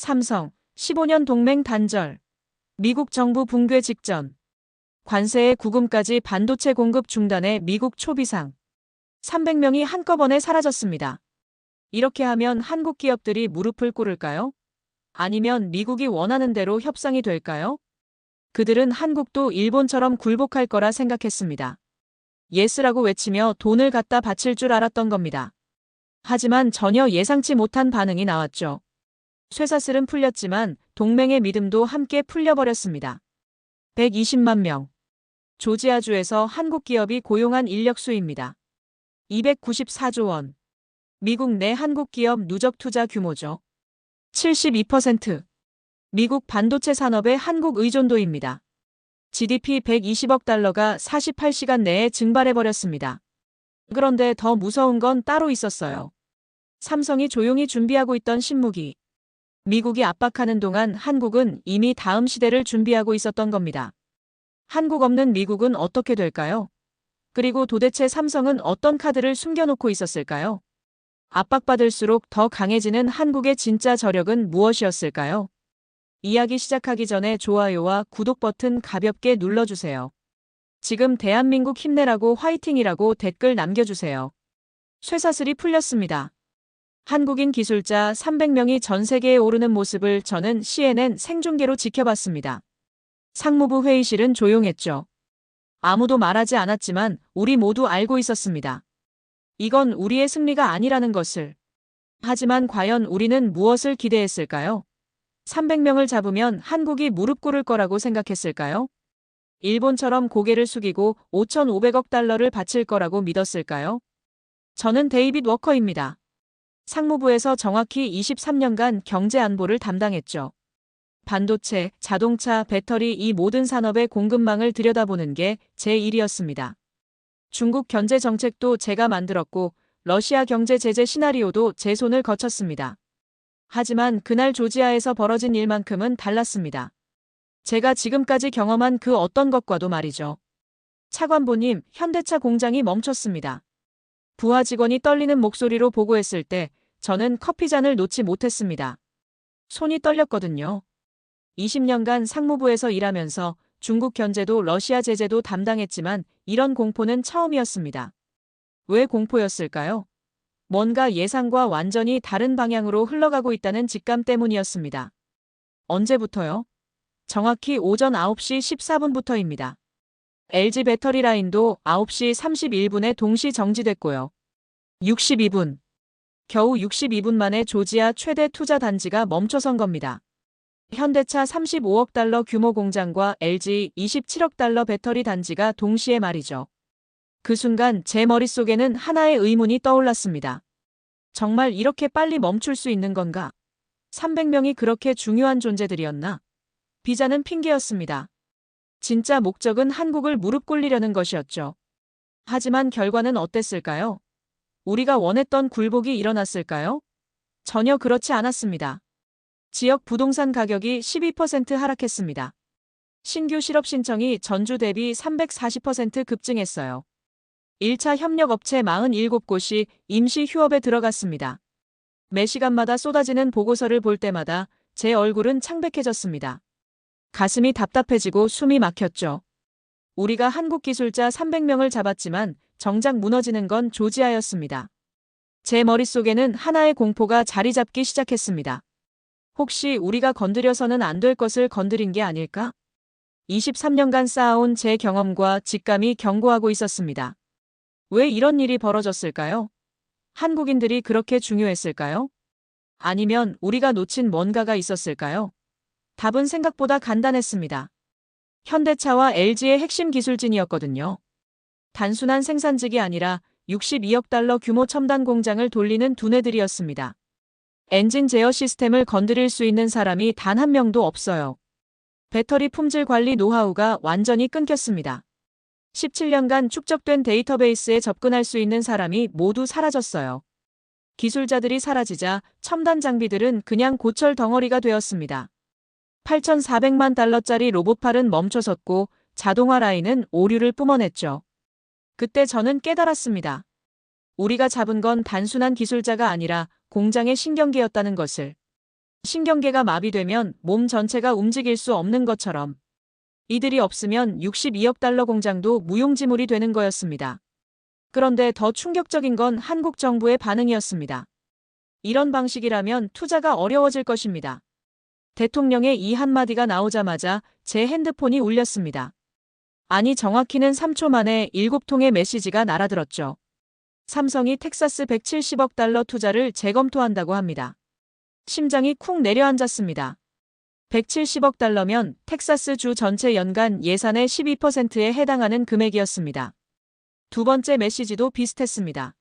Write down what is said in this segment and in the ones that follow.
삼성, 15년 동맹 단절. 미국 정부 붕괴 직전. 관세의 구금까지 반도체 공급 중단에 미국 초비상. 300명이 한꺼번에 사라졌습니다. 이렇게 하면 한국 기업들이 무릎을 꿇을까요? 아니면 미국이 원하는 대로 협상이 될까요? 그들은 한국도 일본처럼 굴복할 거라 생각했습니다. 예스라고 외치며 돈을 갖다 바칠 줄 알았던 겁니다. 하지만 전혀 예상치 못한 반응이 나왔죠. 쇠사슬은 풀렸지만 동맹의 믿음도 함께 풀려버렸습니다. 120만 명. 조지아주에서 한국 기업이 고용한 인력수입니다. 294조 원. 미국 내 한국 기업 누적 투자 규모죠. 72%. 미국 반도체 산업의 한국 의존도입니다. GDP 120억 달러가 48시간 내에 증발해버렸습니다. 그런데 더 무서운 건 따로 있었어요. 삼성이 조용히 준비하고 있던 신무기. 미국이 압박하는 동안 한국은 이미 다음 시대를 준비하고 있었던 겁니다. 한국 없는 미국은 어떻게 될까요? 그리고 도대체 삼성은 어떤 카드를 숨겨놓고 있었을까요? 압박받을수록 더 강해지는 한국의 진짜 저력은 무엇이었을까요? 이야기 시작하기 전에 좋아요와 구독 버튼 가볍게 눌러주세요. 지금 대한민국 힘내라고 화이팅이라고 댓글 남겨주세요. 쇠사슬이 풀렸습니다. 한국인 기술자 300명이 전 세계에 오르는 모습을 저는 CNN 생중계로 지켜봤습니다. 상무부 회의실은 조용했죠. 아무도 말하지 않았지만 우리 모두 알고 있었습니다. 이건 우리의 승리가 아니라는 것을. 하지만 과연 우리는 무엇을 기대했을까요? 300명을 잡으면 한국이 무릎 꿇을 거라고 생각했을까요? 일본처럼 고개를 숙이고 5,500억 달러를 바칠 거라고 믿었을까요? 저는 데이빗 워커입니다. 상무부에서 정확히 23년간 경제 안보를 담당했죠. 반도체, 자동차, 배터리 이 모든 산업의 공급망을 들여다보는 게 제 일이었습니다. 중국 경제 정책도 제가 만들었고 러시아 경제 제재 시나리오도 제 손을 거쳤습니다. 하지만 그날 조지아에서 벌어진 일만큼은 달랐습니다. 제가 지금까지 경험한 그 어떤 것과도 말이죠. 차관보님, 현대차 공장이 멈췄습니다. 부하 직원이 떨리는 목소리로 보고했을 때 저는 커피잔을 놓지 못했습니다. 손이 떨렸거든요. 20년간 상무부에서 일하면서 중국 견제도 러시아 제재도 담당했지만 이런 공포는 처음이었습니다. 왜 공포였을까요? 뭔가 예상과 완전히 다른 방향으로 흘러가고 있다는 직감 때문이었습니다. 언제부터요? 정확히 오전 9시 14분부터입니다. LG 배터리 라인도 9시 31분에 동시 정지됐고요. 62분. 겨우 62분 만에 조지아 최대 투자 단지가 멈춰선 겁니다. 현대차 35억 달러 규모 공장과 LG 27억 달러 배터리 단지가 동시에 말이죠. 그 순간 제 머릿속에는 하나의 의문이 떠올랐습니다. 정말 이렇게 빨리 멈출 수 있는 건가? 300명이 그렇게 중요한 존재들이었나? 비자는 핑계였습니다. 진짜 목적은 한국을 무릎 꿇리려는 것이었죠. 하지만 결과는 어땠을까요? 우리가 원했던 굴복이 일어났을까요? 전혀 그렇지 않았습니다. 지역 부동산 가격이 12% 하락했습니다. 신규 실업 신청이 전주 대비 340% 급증했어요. 1차 협력업체 47곳이 임시 휴업에 들어갔습니다. 매 시간마다 쏟아지는 보고서를 볼 때마다 제 얼굴은 창백해졌습니다. 가슴이 답답해지고 숨이 막혔죠. 우리가 한국 기술자 300명을 잡았지만 정작 무너지는 건 조지아였습니다. 제 머릿속에는 하나의 공포가 자리 잡기 시작했습니다. 혹시 우리가 건드려서는 안 될 것을 건드린 게 아닐까? 23년간 쌓아온 제 경험과 직감이 경고하고 있었습니다. 왜 이런 일이 벌어졌을까요? 한국인들이 그렇게 중요했을까요? 아니면 우리가 놓친 뭔가가 있었을까요? 답은 생각보다 간단했습니다. 현대차와 LG의 핵심 기술진이었거든요. 단순한 생산직이 아니라 62억 달러 규모 첨단 공장을 돌리는 두뇌들이었습니다. 엔진 제어 시스템을 건드릴 수 있는 사람이 단 한 명도 없어요. 배터리 품질 관리 노하우가 완전히 끊겼습니다. 17년간 축적된 데이터베이스에 접근할 수 있는 사람이 모두 사라졌어요. 기술자들이 사라지자 첨단 장비들은 그냥 고철 덩어리가 되었습니다. 8,400만 달러짜리 로봇팔은 멈춰섰고 자동화 라인은 오류를 뿜어냈죠. 그때 저는 깨달았습니다. 우리가 잡은 건 단순한 기술자가 아니라 공장의 신경계였다는 것을. 신경계가 마비되면 몸 전체가 움직일 수 없는 것처럼 이들이 없으면 62억 달러 공장도 무용지물이 되는 거였습니다. 그런데 더 충격적인 건 한국 정부의 반응이었습니다. 이런 방식이라면 투자가 어려워질 것입니다. 대통령의 이 한마디가 나오자마자 제 핸드폰이 울렸습니다. 아니 정확히는 3초 만에 7통의 메시지가 날아들었죠. 삼성이 텍사스 170억 달러 투자를 재검토한다고 합니다. 심장이 쿵 내려앉았습니다. 170억 달러면 텍사스 주 전체 연간 예산의 12%에 해당하는 금액이었습니다. 두 번째 메시지도 비슷했습니다.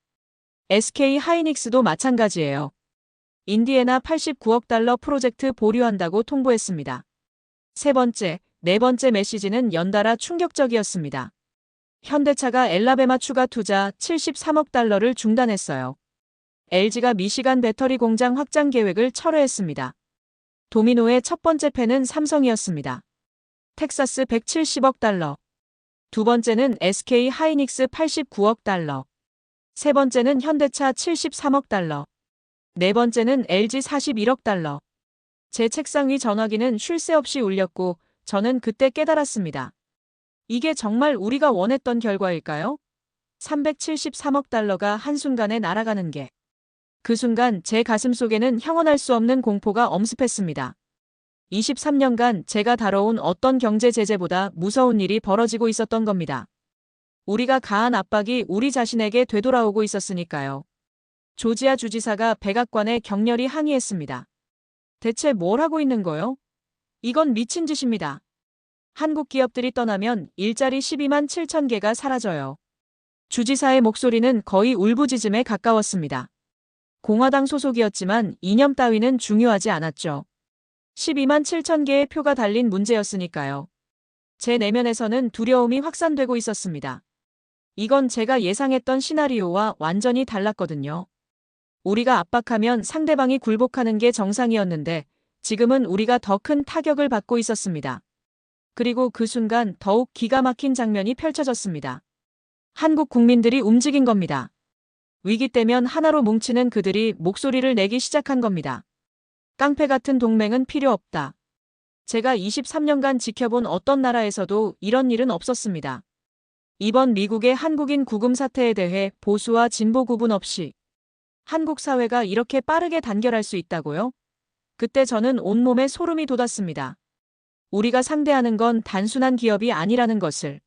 SK 하이닉스도 마찬가지예요. 인디애나 89억 달러 프로젝트 보류한다고 통보했습니다. 세 번째, 네 번째 메시지는 연달아 충격적이었습니다. 현대차가 엘라베마 추가 투자 73억 달러를 중단했어요. LG가 미시간 배터리 공장 확장 계획을 철회했습니다. 도미노의 첫 번째 패는 삼성이었습니다. 텍사스 170억 달러. 두 번째는 SK 하이닉스 89억 달러. 세 번째는 현대차 73억 달러. 네 번째는 LG 41억 달러. 제 책상 위 전화기는 쉴 새 없이 울렸고 저는 그때 깨달았습니다. 이게 정말 우리가 원했던 결과일까요? 373억 달러가 한순간에 날아가는 게. 그 순간 제 가슴 속에는 형언할 수 없는 공포가 엄습했습니다. 23년간 제가 다뤄온 어떤 경제 제재보다 무서운 일이 벌어지고 있었던 겁니다. 우리가 가한 압박이 우리 자신에게 되돌아오고 있었으니까요. 조지아 주지사가 백악관에 격렬히 항의했습니다. 대체 뭘 하고 있는 거요? 이건 미친 짓입니다. 한국 기업들이 떠나면 일자리 12만 7천 개가 사라져요. 주지사의 목소리는 거의 울부짖음에 가까웠습니다. 공화당 소속이었지만 이념 따위는 중요하지 않았죠. 12만 7천 개의 표가 달린 문제였으니까요. 제 내면에서는 두려움이 확산되고 있었습니다. 이건 제가 예상했던 시나리오와 완전히 달랐거든요. 우리가 압박하면 상대방이 굴복하는 게 정상이었는데 지금은 우리가 더 큰 타격을 받고 있었습니다. 그리고 그 순간 더욱 기가 막힌 장면이 펼쳐졌습니다. 한국 국민들이 움직인 겁니다. 위기 때면 하나로 뭉치는 그들이 목소리를 내기 시작한 겁니다. 깡패 같은 동맹은 필요 없다. 제가 23년간 지켜본 어떤 나라에서도 이런 일은 없었습니다. 이번 미국의 한국인 구금 사태에 대해 보수와 진보 구분 없이 한국 사회가 이렇게 빠르게 단결할 수 있다고요? 그때 저는 온몸에 소름이 돋았습니다. 우리가 상대하는 건 단순한 기업이 아니라는 것을.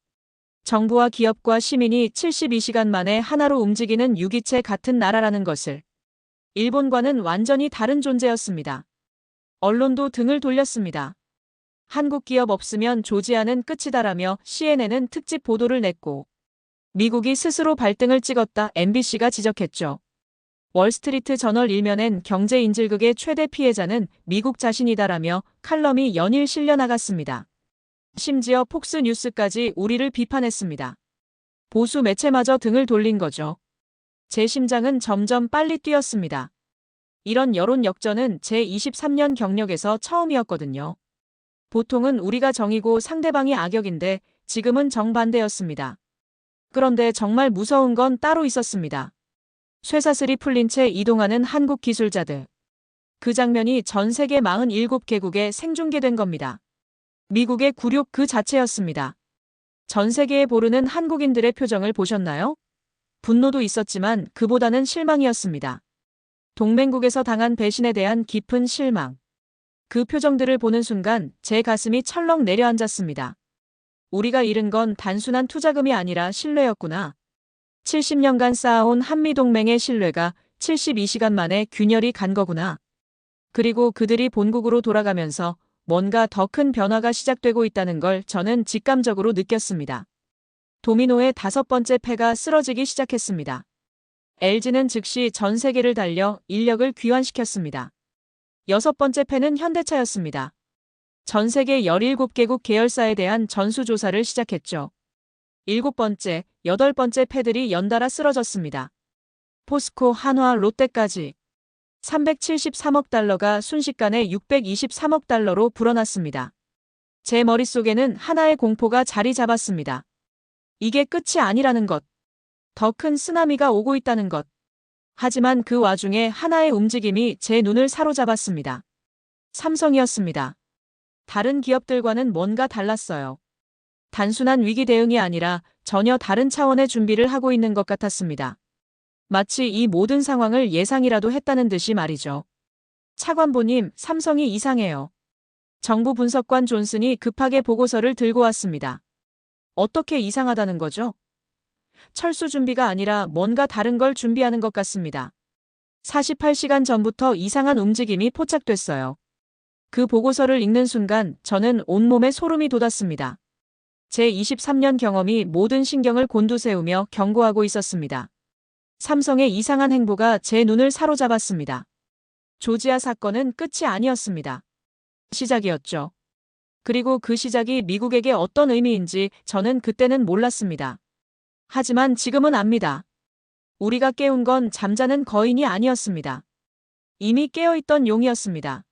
정부와 기업과 시민이 72시간 만에 하나로 움직이는 유기체 같은 나라라는 것을. 일본과는 완전히 다른 존재였습니다. 언론도 등을 돌렸습니다. 한국 기업 없으면 조지아는 끝이다라며 CNN은 특집 보도를 냈고 미국이 스스로 발등을 찍었다 MBC가 지적했죠. 월스트리트 저널 일면엔 경제 인질극의 최대 피해자는 미국 자신이다라며 칼럼이 연일 실려나갔습니다. 심지어 폭스뉴스까지 우리를 비판했습니다. 보수 매체마저 등을 돌린 거죠. 제 심장은 점점 빨리 뛰었습니다. 이런 여론 역전은 제 23년 경력에서 처음이었거든요. 보통은 우리가 정이고 상대방이 악역인데 지금은 정반대였습니다. 그런데 정말 무서운 건 따로 있었습니다. 쇠사슬이 풀린 채 이동하는 한국 기술자들. 그 장면이 전 세계 47개국에 생중계된 겁니다. 미국의 굴욕 그 자체였습니다. 전 세계에 보르는 한국인들의 표정을 보셨나요? 분노도 있었지만 그보다는 실망이었습니다. 동맹국에서 당한 배신에 대한 깊은 실망. 그 표정들을 보는 순간 제 가슴이 철렁 내려앉았습니다. 우리가 잃은 건 단순한 투자금이 아니라 신뢰였구나. 70년간 쌓아온 한미동맹의 신뢰가 72시간 만에 균열이 간 거구나. 그리고 그들이 본국으로 돌아가면서 뭔가 더 큰 변화가 시작되고 있다는 걸 저는 직감적으로 느꼈습니다. 도미노의 5번째 패가 쓰러지기 시작했습니다. LG는 즉시 전 세계를 달려 인력을 귀환시켰습니다. 6번째 패는 현대차였습니다. 전 세계 17개국 계열사에 대한 전수조사를 시작했죠. 7번째, 8번째 패들이 연달아 쓰러졌습니다. 포스코, 한화, 롯데까지. 373억 달러가 순식간에 623억 달러로 불어났습니다. 제 머릿속에는 하나의 공포가 자리 잡았습니다. 이게 끝이 아니라는 것. 더 큰 쓰나미가 오고 있다는 것. 하지만 그 와중에 하나의 움직임이 제 눈을 사로잡았습니다. 삼성이었습니다. 다른 기업들과는 뭔가 달랐어요. 단순한 위기 대응이 아니라 전혀 다른 차원의 준비를 하고 있는 것 같았습니다. 마치 이 모든 상황을 예상이라도 했다는 듯이 말이죠. 차관보님, 삼성이 이상해요. 정부 분석관 존슨이 급하게 보고서를 들고 왔습니다. 어떻게 이상하다는 거죠? 철수 준비가 아니라 뭔가 다른 걸 준비하는 것 같습니다. 48시간 전부터 이상한 움직임이 포착됐어요. 그 보고서를 읽는 순간 저는 온몸에 소름이 돋았습니다. 제 23년 경험이 모든 신경을 곤두세우며 경고하고 있었습니다. 삼성의 이상한 행보가 제 눈을 사로잡았습니다. 조지아 사건은 끝이 아니었습니다. 시작이었죠. 그리고 그 시작이 미국에게 어떤 의미인지 저는 그때는 몰랐습니다. 하지만 지금은 압니다. 우리가 깨운 건 잠자는 거인이 아니었습니다. 이미 깨어있던 용이었습니다.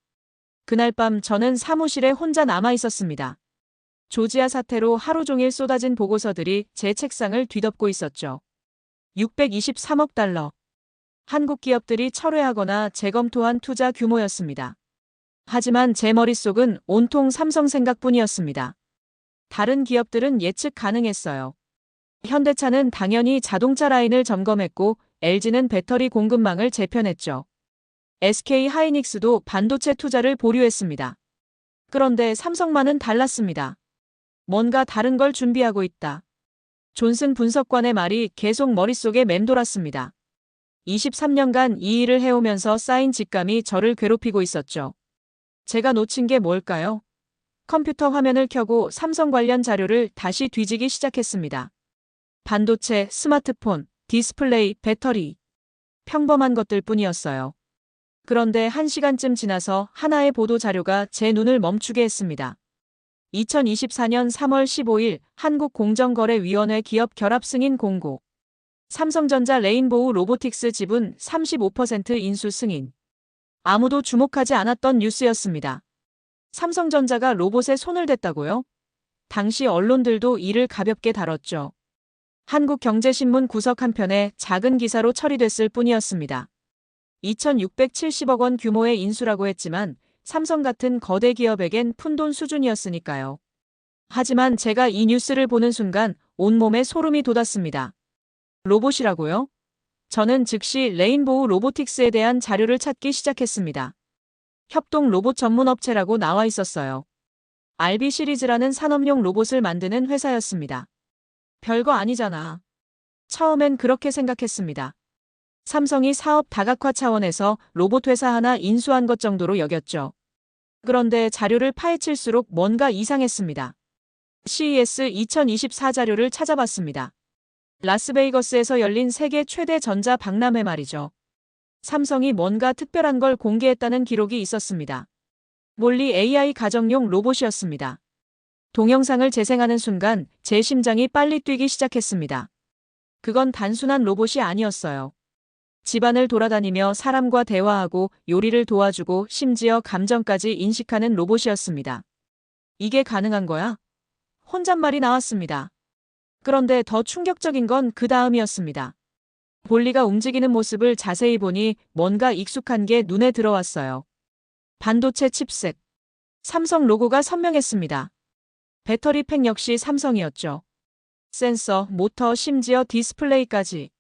그날 밤 저는 사무실에 혼자 남아 있었습니다. 조지아 사태로 하루 종일 쏟아진 보고서들이 제 책상을 뒤덮고 있었죠. 623억 달러. 한국 기업들이 철회하거나 재검토한 투자 규모였습니다. 하지만 제 머릿속은 온통 삼성 생각뿐이었습니다. 다른 기업들은 예측 가능했어요. 현대차는 당연히 자동차 라인을 점검했고 LG는 배터리 공급망을 재편했죠. SK 하이닉스도 반도체 투자를 보류했습니다. 그런데 삼성만은 달랐습니다. 뭔가 다른 걸 준비하고 있다. 존슨 분석관의 말이 계속 머릿속에 맴돌았습니다. 23년간 이 일을 해오면서 쌓인 직감이 저를 괴롭히고 있었죠. 제가 놓친 게 뭘까요? 컴퓨터 화면을 켜고 삼성 관련 자료를 다시 뒤지기 시작했습니다. 반도체, 스마트폰, 디스플레이, 배터리. 평범한 것들 뿐이었어요. 그런데 1시간쯤 지나서 하나의 보도 자료가 제 눈을 멈추게 했습니다. 2024년 3월 15일 한국공정거래위원회 기업 결합 승인 공고. 삼성전자 레인보우 로보틱스 지분 35% 인수 승인. 아무도 주목하지 않았던 뉴스였습니다. 삼성전자가 로봇에 손을 댔다고요? 당시 언론들도 이를 가볍게 다뤘죠. 한국경제신문 구석 한 편에 작은 기사로 처리됐을 뿐이었습니다. 2,670억 원 규모의 인수라고 했지만 삼성 같은 거대 기업에겐 푼돈 수준이었으니까요. 하지만 제가 이 뉴스를 보는 순간 온몸에 소름이 돋았습니다. 로봇이라고요? 저는 즉시 레인보우 로보틱스에 대한 자료를 찾기 시작했습니다. 협동 로봇 전문 업체라고 나와 있었어요. RB 시리즈라는 산업용 로봇을 만드는 회사였습니다. 별거 아니잖아. 처음엔 그렇게 생각했습니다. 삼성이 사업 다각화 차원에서 로봇 회사 하나 인수한 것 정도로 여겼죠. 그런데 자료를 파헤칠수록 뭔가 이상했습니다. CES 2024 자료를 찾아봤습니다. 라스베이거스에서 열린 세계 최대 전자 박람회 말이죠. 삼성이 뭔가 특별한 걸 공개했다는 기록이 있었습니다. 몰리 AI 가정용 로봇이었습니다. 동영상을 재생하는 순간 제 심장이 빨리 뛰기 시작했습니다. 그건 단순한 로봇이 아니었어요. 집안을 돌아다니며 사람과 대화하고 요리를 도와주고 심지어 감정까지 인식하는 로봇이었습니다. 이게 가능한 거야? 혼잣말이 나왔습니다. 그런데 더 충격적인 건 그 다음이었습니다. 볼리가 움직이는 모습을 자세히 보니 뭔가 익숙한 게 눈에 들어왔어요. 반도체 칩셋. 삼성 로고가 선명했습니다. 배터리 팩 역시 삼성이었죠. 센서, 모터, 심지어 디스플레이까지.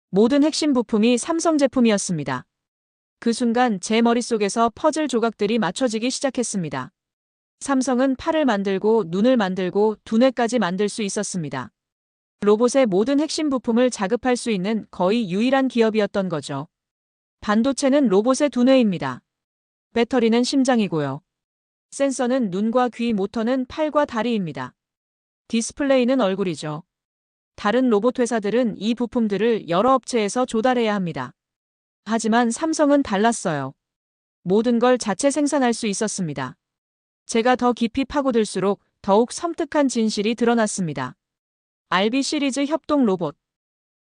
모든 핵심 부품이 삼성 제품이었습니다. 그 순간 제 머릿속에서 퍼즐 조각들이 맞춰지기 시작했습니다. 삼성은 팔을 만들고 눈을 만들고 두뇌까지 만들 수 있었습니다. 로봇의 모든 핵심 부품을 자급할 수 있는 거의 유일한 기업이었던 거죠. 반도체는 로봇의 두뇌입니다. 배터리는 심장이고요. 센서는 눈과 귀, 모터는 팔과 다리입니다. 디스플레이는 얼굴이죠. 다른 로봇 회사들은 이 부품들을 여러 업체에서 조달해야 합니다. 하지만 삼성은 달랐어요. 모든 걸 자체 생산할 수 있었습니다. 제가 더 깊이 파고들수록 더욱 섬뜩한 진실이 드러났습니다. RB 시리즈 협동 로봇.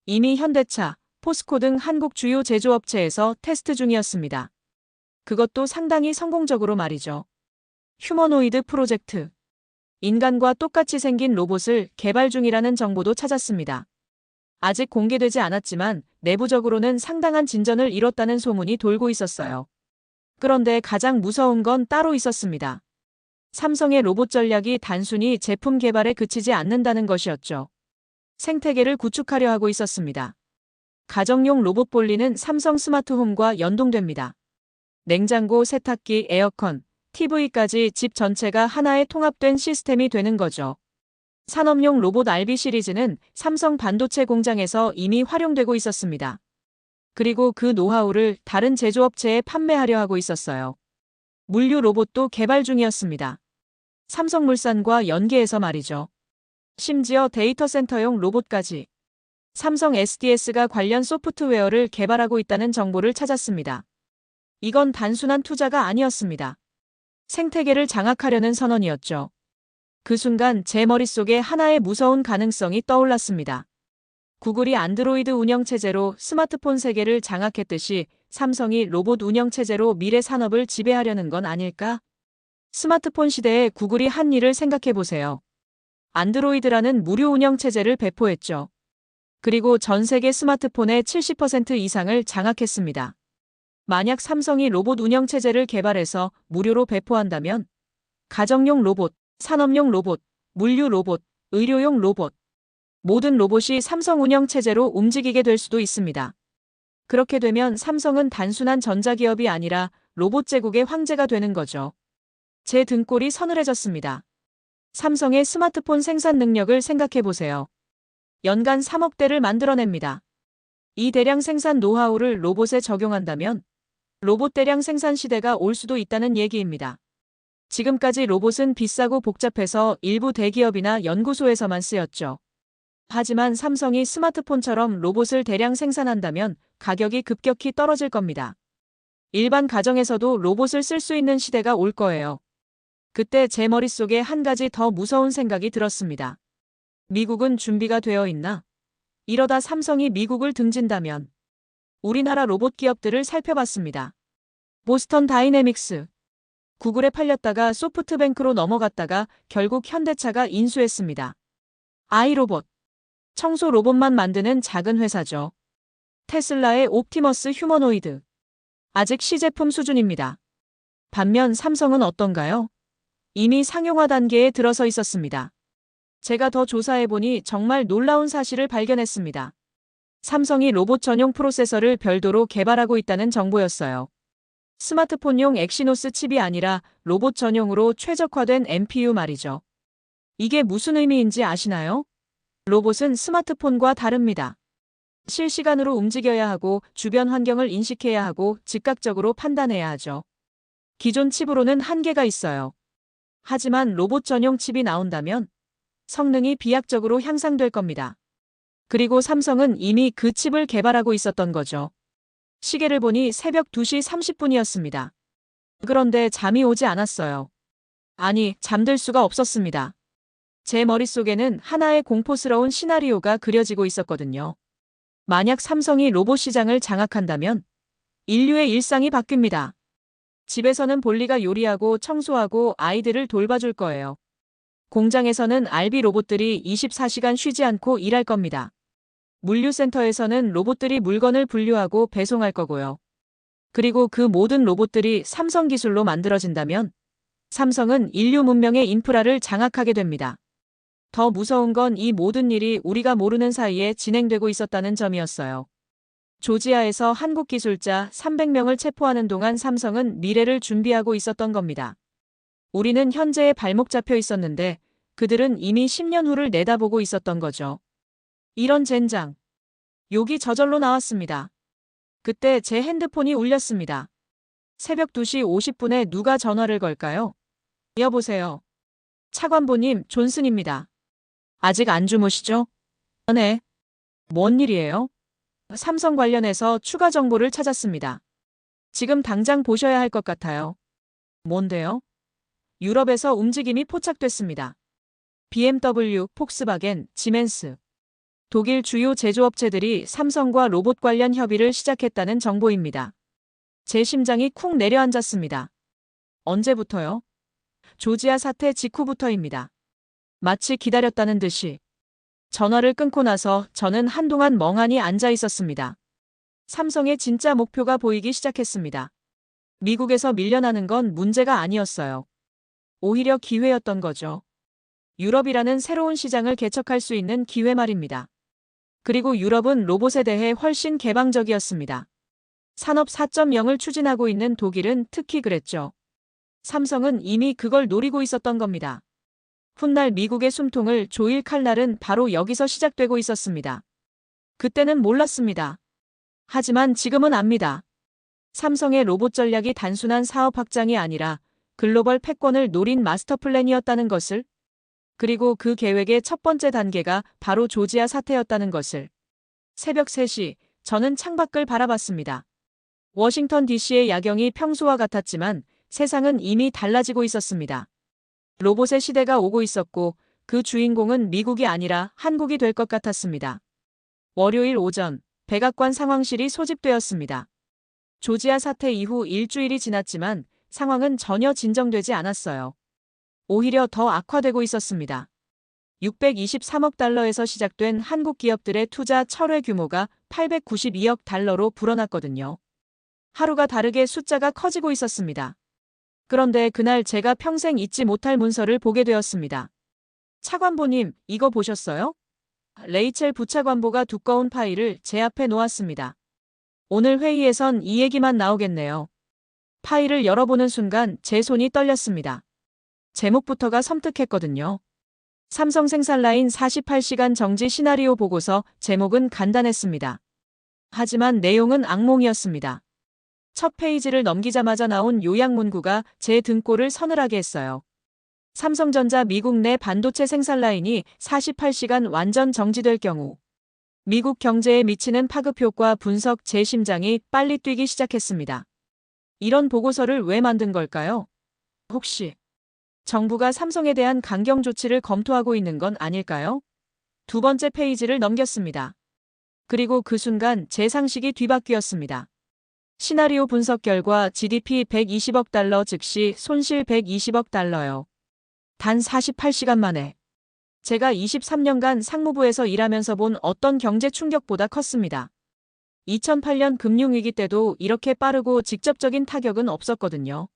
이미 현대차, 포스코 등 한국 주요 제조업체에서 테스트 중이었습니다. 그것도 상당히 성공적으로 말이죠. 휴머노이드 프로젝트. 인간과 똑같이 생긴 로봇을 개발 중이라는 정보도 찾았습니다. 아직 공개되지 않았지만 내부적으로는 상당한 진전을 이뤘다는 소문이 돌고 있었어요. 그런데 가장 무서운 건 따로 있었습니다. 삼성의 로봇 전략이 단순히 제품 개발에 그치지 않는다는 것이었죠. 생태계를 구축하려 하고 있었습니다. 가정용 로봇 볼리는 삼성 스마트홈과 연동됩니다. 냉장고, 세탁기, 에어컨, TV까지 집 전체가 하나의 통합된 시스템이 되는 거죠. 산업용 로봇 RB 시리즈는 삼성 반도체 공장에서 이미 활용되고 있었습니다. 그리고 그 노하우를 다른 제조업체에 판매하려 하고 있었어요. 물류 로봇도 개발 중이었습니다. 삼성물산과 연계해서 말이죠. 심지어 데이터 센터용 로봇까지. 삼성 SDS가 관련 소프트웨어를 개발하고 있다는 정보를 찾았습니다. 이건 단순한 투자가 아니었습니다. 생태계를 장악하려는 선언이었죠. 그 순간 제 머릿속에 하나의 무서운 가능성이 떠올랐습니다. 구글이 안드로이드 운영체제로 스마트폰 세계를 장악했듯이 삼성이 로봇 운영체제로 미래 산업을 지배하려는 건 아닐까? 스마트폰 시대에 구글이 한 일을 생각해 보세요. 안드로이드라는 무료 운영체제를 배포했죠. 그리고 전 세계 스마트폰의 70% 이상을 장악했습니다. 만약 삼성이 로봇 운영체제를 개발해서 무료로 배포한다면 가정용 로봇, 산업용 로봇, 물류 로봇, 의료용 로봇, 모든 로봇이 삼성 운영체제로 움직이게 될 수도 있습니다. 그렇게 되면 삼성은 단순한 전자기업이 아니라 로봇 제국의 황제가 되는 거죠. 제 등골이 서늘해졌습니다. 삼성의 스마트폰 생산 능력을 생각해 보세요. 연간 3억 대를 만들어냅니다. 이 대량 생산 노하우를 로봇에 적용한다면 로봇 대량 생산 시대가 올 수도 있다는 얘기입니다. 지금까지 로봇은 비싸고 복잡해서 일부 대기업이나 연구소에서만 쓰였죠. 하지만 삼성이 스마트폰처럼 로봇을 대량 생산한다면 가격이 급격히 떨어질 겁니다. 일반 가정에서도 로봇을 쓸 수 있는 시대가 올 거예요. 그때 제 머릿속에 한 가지 더 무서운 생각이 들었습니다. 미국은 준비가 되어 있나? 이러다 삼성이 미국을 등진다면 우리나라 로봇 기업들을 살펴봤습니다. 보스턴 다이내믹스, 구글에 팔렸다가 소프트뱅크로 넘어갔다가 결국 현대차가 인수했습니다. 아이로봇, 청소 로봇만 만드는 작은 회사죠. 테슬라의 옵티머스 휴머노이드, 아직 시제품 수준입니다. 반면 삼성은 어떤가요? 이미 상용화 단계에 들어서 있었습니다. 제가 더 조사해보니 정말 놀라운 사실을 발견했습니다. 삼성이 로봇 전용 프로세서를 별도로 개발하고 있다는 정보였어요. 스마트폰용 엑시노스 칩이 아니라 로봇 전용으로 최적화된 NPU 말이죠. 이게 무슨 의미인지 아시나요? 로봇은 스마트폰과 다릅니다. 실시간으로 움직여야 하고 주변 환경을 인식해야 하고 즉각적으로 판단해야 하죠. 기존 칩으로는 한계가 있어요. 하지만 로봇 전용 칩이 나온다면 성능이 비약적으로 향상될 겁니다. 그리고 삼성은 이미 그 칩을 개발하고 있었던 거죠. 시계를 보니 새벽 2시 30분이었습니다. 그런데 잠이 오지 않았어요. 아니, 잠들 수가 없었습니다. 제 머릿속에는 하나의 공포스러운 시나리오가 그려지고 있었거든요. 만약 삼성이 로봇 시장을 장악한다면 인류의 일상이 바뀝니다. 집에서는 볼리가 요리하고 청소하고 아이들을 돌봐줄 거예요. 공장에서는 RB 로봇들이 24시간 쉬지 않고 일할 겁니다. 물류센터에서는 로봇들이 물건을 분류하고 배송할 거고요. 그리고 그 모든 로봇들이 삼성 기술로 만들어진다면 삼성은 인류 문명의 인프라를 장악하게 됩니다. 더 무서운 건 이 모든 일이 우리가 모르는 사이에 진행되고 있었다는 점이었어요. 조지아에서 한국 기술자 300명을 체포하는 동안 삼성은 미래를 준비하고 있었던 겁니다. 우리는 현재에 발목 잡혀 있었는데 그들은 이미 10년 후를 내다보고 있었던 거죠. 이런 젠장. 욕이 저절로 나왔습니다. 그때 제 핸드폰이 울렸습니다. 새벽 2시 50분에 누가 전화를 걸까요? 여보세요. 차관보님, 존슨입니다. 아직 안 주무시죠? 네. 뭔 일이에요? 삼성 관련해서 추가 정보를 찾았습니다. 지금 당장 보셔야 할 것 같아요. 뭔데요? 유럽에서 움직임이 포착됐습니다. BMW, 폭스바겐, 지멘스, 독일 주요 제조업체들이 삼성과 로봇 관련 협의를 시작했다는 정보입니다. 제 심장이 쿵 내려앉았습니다. 언제부터요? 조지아 사태 직후부터입니다. 마치 기다렸다는 듯이. 전화를 끊고 나서 저는 한동안 멍하니 앉아 있었습니다. 삼성의 진짜 목표가 보이기 시작했습니다. 미국에서 밀려나는 건 문제가 아니었어요. 오히려 기회였던 거죠. 유럽이라는 새로운 시장을 개척할 수 있는 기회 말입니다. 그리고 유럽은 로봇에 대해 훨씬 개방적이었습니다. 산업 4.0을 추진하고 있는 독일은 특히 그랬죠. 삼성은 이미 그걸 노리고 있었던 겁니다. 훗날 미국의 숨통을 조일 칼날은 바로 여기서 시작되고 있었습니다. 그때는 몰랐습니다. 하지만 지금은 압니다. 삼성의 로봇 전략이 단순한 사업 확장이 아니라 글로벌 패권을 노린 마스터 플랜이었다는 것을, 그리고 그 계획의 첫 번째 단계가 바로 조지아 사태였다는 것을. 새벽 3시, 저는 창밖을 바라봤습니다. 워싱턴 DC의 야경이 평소와 같았지만 세상은 이미 달라지고 있었습니다. 로봇의 시대가 오고 있었고 그 주인공은 미국이 아니라 한국이 될 것 같았습니다. 월요일 오전, 백악관 상황실이 소집되었습니다. 조지아 사태 이후 일주일이 지났지만 상황은 전혀 진정되지 않았어요. 오히려 더 악화되고 있었습니다. 623억 달러에서 시작된 한국 기업들의 투자 철회 규모가 892억 달러로 불어났거든요. 하루가 다르게 숫자가 커지고 있었습니다. 그런데 그날 제가 평생 잊지 못할 문서를 보게 되었습니다. 차관보님, 이거 보셨어요? 레이첼 부차관보가 두꺼운 파일을 제 앞에 놓았습니다. 오늘 회의에선 이 얘기만 나오겠네요. 파일을 열어보는 순간 제 손이 떨렸습니다. 제목부터가 섬뜩했거든요. 삼성 생산라인 48시간 정지 시나리오 보고서. 제목은 간단했습니다. 하지만 내용은 악몽이었습니다. 첫 페이지를 넘기자마자 나온 요약 문구가 제 등골을 서늘하게 했어요. 삼성전자 미국 내 반도체 생산 라인이 48시간 완전 정지될 경우 미국 경제에 미치는 파급 효과 분석. 제 심장이 빨리 뛰기 시작했습니다. 이런 보고서를 왜 만든 걸까요? 혹시 정부가 삼성에 대한 강경 조치를 검토하고 있는 건 아닐까요? 두 번째 페이지를 넘겼습니다. 그리고 그 순간 제 상식이 뒤바뀌었습니다. 시나리오 분석 결과 GDP 120억 달러, 즉시 손실 120억 달러요. 단 48시간 만에. 제가 23년간 상무부에서 일하면서 본 어떤 경제 충격보다 컸습니다. 2008년 금융위기 때도 이렇게 빠르고 직접적인 타격은 없었거든요.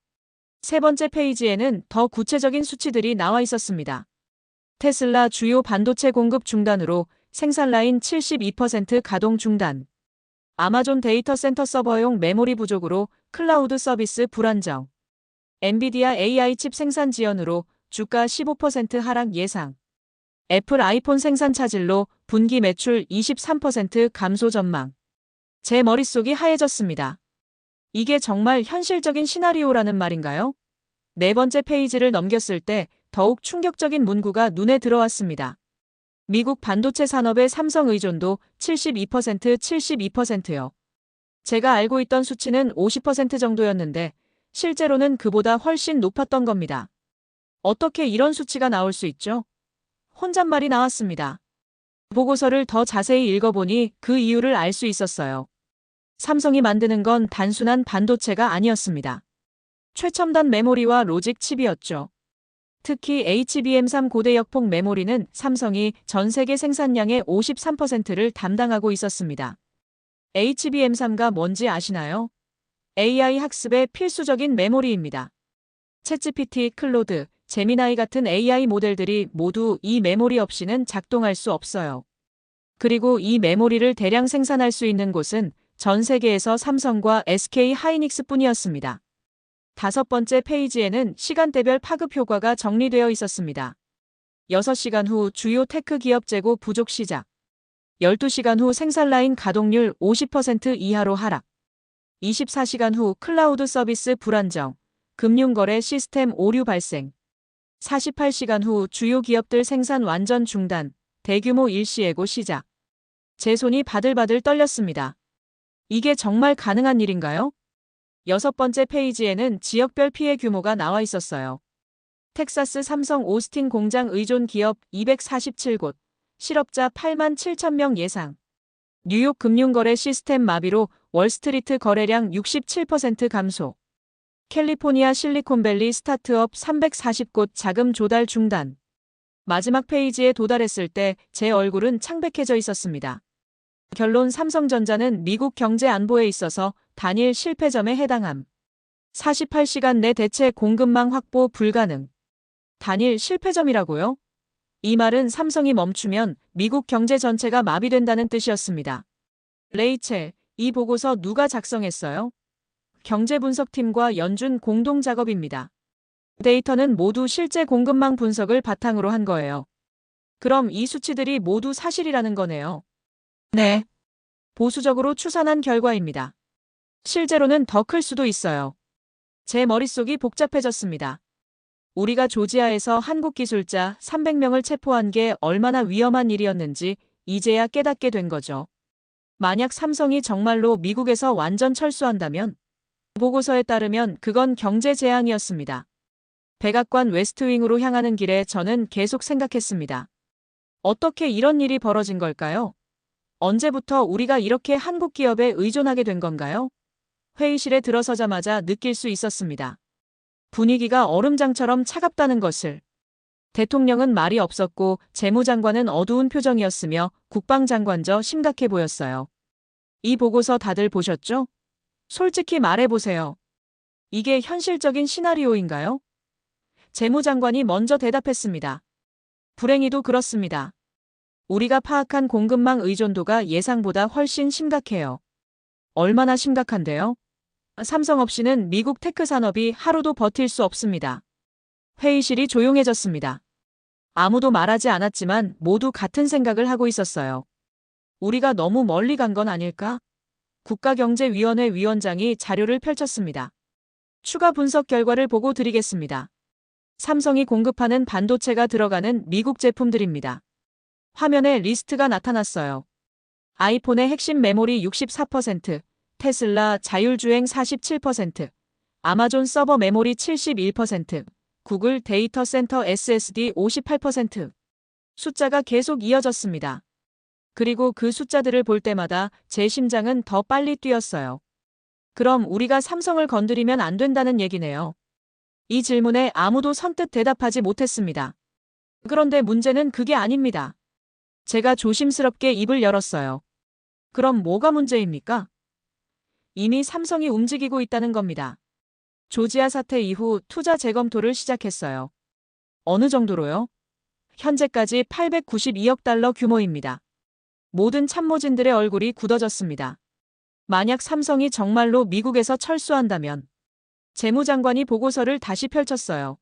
세 번째 페이지에는 더 구체적인 수치들이 나와 있었습니다. 테슬라 주요 반도체 공급 중단으로 생산 라인 72% 가동 중단. 아마존 데이터 센터 서버용 메모리 부족으로 클라우드 서비스 불안정. 엔비디아 AI 칩 생산 지연으로 주가 15% 하락 예상. 애플 아이폰 생산 차질로 분기 매출 23% 감소 전망. 제 머릿속이 하얘졌습니다. 이게 정말 현실적인 시나리오라는 말인가요? 네 번째 페이지를 넘겼을 때 더욱 충격적인 문구가 눈에 들어왔습니다. 미국 반도체 산업의 삼성 의존도 72%요. 제가 알고 있던 수치는 50% 정도였는데 실제로는 그보다 훨씬 높았던 겁니다. 어떻게 이런 수치가 나올 수 있죠? 혼잣말이 나왔습니다. 보고서를 더 자세히 읽어보니 그 이유를 알 수 있었어요. 삼성이 만드는 건 단순한 반도체가 아니었습니다. 최첨단 메모리와 로직 칩이었죠. 특히 HBM3 고대 역폭 메모리는 삼성이 전 세계 생산량의 53%를 담당하고 있었습니다. HBM3가 뭔지 아시나요? AI 학습의 필수적인 메모리입니다. 챗GPT, 클로드, 제미나이 같은 AI 모델들이 모두 이 메모리 없이는 작동할 수 없어요. 그리고 이 메모리를 대량 생산할 수 있는 곳은 전 세계에서 삼성과 SK 하이닉스뿐이었습니다. 다섯 번째 페이지에는 시간대별 파급 효과가 정리되어 있었습니다. 6시간 후 주요 테크 기업 재고 부족 시작. 12시간 후 생산 라인 가동률 50% 이하로 하락. 24시간 후 클라우드 서비스 불안정. 금융거래 시스템 오류 발생. 48시간 후 주요 기업들 생산 완전 중단. 대규모 일시해고 시작. 제 손이 바들바들 떨렸습니다. 이게 정말 가능한 일인가요? 여섯 번째 페이지에는 지역별 피해 규모가 나와 있었어요. 텍사스 삼성 오스틴 공장 의존 기업 247곳, 실업자 8만 7천 명 예상. 뉴욕 금융거래 시스템 마비로 월스트리트 거래량 67% 감소. 캘리포니아 실리콘밸리 스타트업 340곳 자금 조달 중단. 마지막 페이지에 도달했을 때 제 얼굴은 창백해져 있었습니다. 결론: 삼성전자는 미국 경제 안보에 있어서 단일 실패점에 해당함. 48시간 내 대체 공급망 확보 불가능. 단일 실패점이라고요? 이 말은 삼성이 멈추면 미국 경제 전체가 마비된다는 뜻이었습니다. 레이첼, 이 보고서 누가 작성했어요? 경제분석팀과 연준 공동 작업입니다. 데이터는 모두 실제 공급망 분석을 바탕으로 한 거예요. 그럼 이 수치들이 모두 사실이라는 거네요. 네. 보수적으로 추산한 결과입니다. 실제로는 더 클 수도 있어요. 제 머릿속이 복잡해졌습니다. 우리가 조지아에서 한국 기술자 300명을 체포한 게 얼마나 위험한 일이었는지 이제야 깨닫게 된 거죠. 만약 삼성이 정말로 미국에서 완전 철수한다면, 보고서에 따르면 그건 경제 재앙이었습니다. 백악관 웨스트윙으로 향하는 길에 저는 계속 생각했습니다. 어떻게 이런 일이 벌어진 걸까요? 언제부터 우리가 이렇게 한국 기업에 의존하게 된 건가요? 회의실에 들어서자마자 느낄 수 있었습니다. 분위기가 얼음장처럼 차갑다는 것을. 대통령은 말이 없었고 재무장관은 어두운 표정이었으며 국방장관저 심각해 보였어요. 이 보고서 다들 보셨죠? 솔직히 말해보세요. 이게 현실적인 시나리오인가요? 재무장관이 먼저 대답했습니다. 불행히도 그렇습니다. 우리가 파악한 공급망 의존도가 예상보다 훨씬 심각해요. 얼마나 심각한데요? 삼성 없이는 미국 테크 산업이 하루도 버틸 수 없습니다. 회의실이 조용해졌습니다. 아무도 말하지 않았지만 모두 같은 생각을 하고 있었어요. 우리가 너무 멀리 간 건 아닐까? 국가경제위원회 위원장이 자료를 펼쳤습니다. 추가 분석 결과를 보고 드리겠습니다. 삼성이 공급하는 반도체가 들어가는 미국 제품들입니다. 화면에 리스트가 나타났어요. 아이폰의 핵심 메모리 64%, 테슬라 자율주행 47%, 아마존 서버 메모리 71%, 구글 데이터 센터 SSD 58%. 숫자가 계속 이어졌습니다. 그리고 그 숫자들을 볼 때마다 제 심장은 더 빨리 뛰었어요. 그럼 우리가 삼성을 건드리면 안 된다는 얘기네요. 이 질문에 아무도 선뜻 대답하지 못했습니다. 그런데 문제는 그게 아닙니다. 제가 조심스럽게 입을 열었어요. 그럼 뭐가 문제입니까? 이미 삼성이 움직이고 있다는 겁니다. 조지아 사태 이후 투자 재검토를 시작했어요. 어느 정도로요? 현재까지 892억 달러 규모입니다. 모든 참모진들의 얼굴이 굳어졌습니다. 만약 삼성이 정말로 미국에서 철수한다면, 재무장관이 보고서를 다시 펼쳤어요.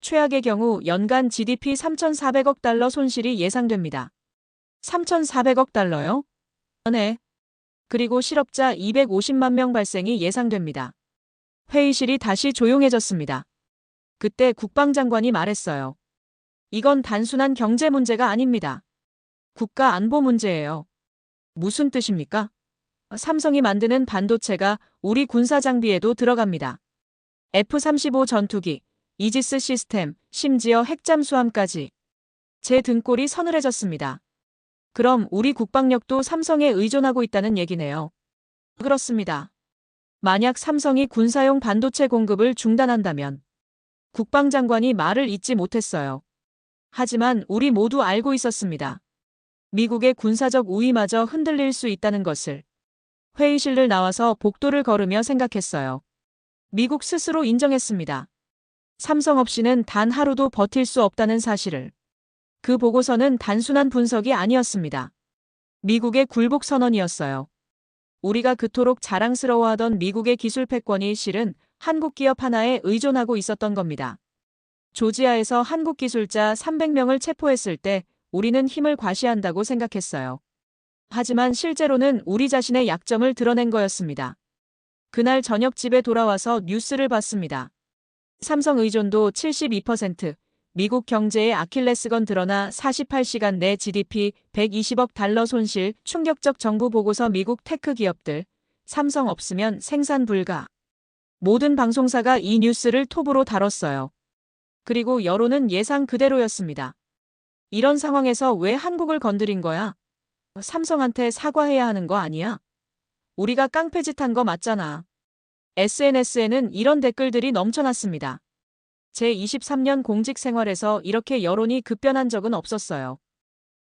최악의 경우 연간 GDP 3,400억 달러 손실이 예상됩니다. 3,400억 달러요? 네. 그리고 실업자 250만 명 발생이 예상됩니다. 회의실이 다시 조용해졌습니다. 그때 국방장관이 말했어요. 이건 단순한 경제 문제가 아닙니다. 국가 안보 문제예요. 무슨 뜻입니까? 삼성이 만드는 반도체가 우리 군사 장비에도 들어갑니다. F-35 전투기, 이지스 시스템, 심지어 핵잠수함까지. 제 등골이 서늘해졌습니다. 그럼 우리 국방력도 삼성에 의존하고 있다는 얘기네요. 그렇습니다. 만약 삼성이 군사용 반도체 공급을 중단한다면, 국방장관이 말을 잇지 못했어요. 하지만 우리 모두 알고 있었습니다. 미국의 군사적 우위마저 흔들릴 수 있다는 것을. 회의실을 나와서 복도를 걸으며 생각했어요. 미국 스스로 인정했습니다. 삼성 없이는 단 하루도 버틸 수 없다는 사실을. 그 보고서는 단순한 분석이 아니었습니다. 미국의 굴복 선언이었어요. 우리가 그토록 자랑스러워하던 미국의 기술 패권이 실은 한국 기업 하나에 의존하고 있었던 겁니다. 조지아에서 한국 기술자 300명을 체포했을 때 우리는 힘을 과시한다고 생각했어요. 하지만 실제로는 우리 자신의 약점을 드러낸 거였습니다. 그날 저녁 집에 돌아와서 뉴스를 봤습니다. 삼성 의존도 72%, 미국 경제의 아킬레스건 드러나 48시간 내 GDP 120억 달러 손실, 충격적 정부 보고서 미국 테크 기업들, 삼성 없으면 생산 불가. 모든 방송사가 이 뉴스를 톱으로 다뤘어요. 그리고 여론은 예상 그대로였습니다. 이런 상황에서 왜 한국을 건드린 거야? 삼성한테 사과해야 하는 거 아니야? 우리가 깡패짓한 거 맞잖아. SNS에는 이런 댓글들이 넘쳐났습니다. 제 23년 공직 생활에서 이렇게 여론이 급변한 적은 없었어요.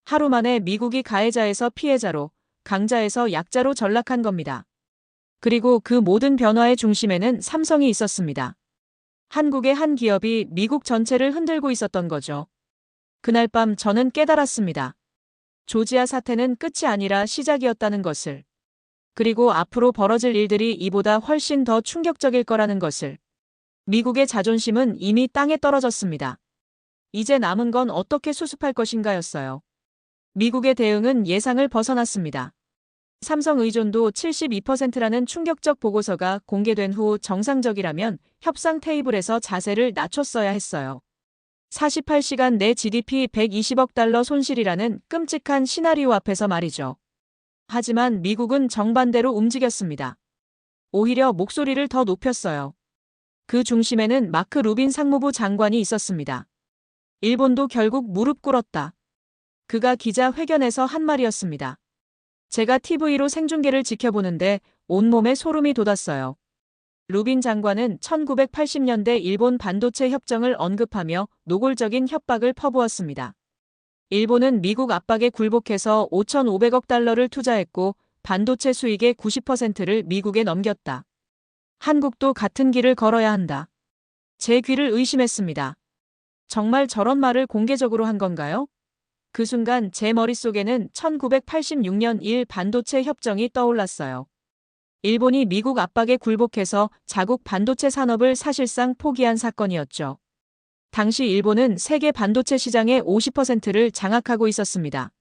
하루 만에 미국이 가해자에서 피해자로, 강자에서 약자로 전락한 겁니다. 그리고 그 모든 변화의 중심에는 삼성이 있었습니다. 한국의 한 기업이 미국 전체를 흔들고 있었던 거죠. 그날 밤 저는 깨달았습니다. 조지아 사태는 끝이 아니라 시작이었다는 것을. 그리고 앞으로 벌어질 일들이 이보다 훨씬 더 충격적일 거라는 것을. 미국의 자존심은 이미 땅에 떨어졌습니다. 이제 남은 건 어떻게 수습할 것인가였어요. 미국의 대응은 예상을 벗어났습니다. 삼성 의존도 72%라는 충격적 보고서가 공개된 후 정상적이라면 협상 테이블에서 자세를 낮췄어야 했어요. 48시간 내 GDP 120억 달러 손실이라는 끔찍한 시나리오 앞에서 말이죠. 하지만 미국은 정반대로 움직였습니다. 오히려 목소리를 더 높였어요. 그 중심에는 마크 루빈 상무부 장관이 있었습니다. 일본도 결국 무릎 꿇었다. 그가 기자회견에서 한 말이었습니다. 제가 TV로 생중계를 지켜보는데 온몸에 소름이 돋았어요. 루빈 장관은 1980년대 일본 반도체 협정을 언급하며 노골적인 협박을 퍼부었습니다. 일본은 미국 압박에 굴복해서 5,500억 달러를 투자했고 반도체 수익의 90%를 미국에 넘겼다. 한국도 같은 길을 걸어야 한다. 제 귀를 의심했습니다. 정말 저런 말을 공개적으로 한 건가요? 그 순간 제 머릿속에는 1986년 일 반도체 협정이 떠올랐어요. 일본이 미국 압박에 굴복해서 자국 반도체 산업을 사실상 포기한 사건이었죠. 당시 일본은 세계 반도체 시장의 50%를 장악하고 있었습니다.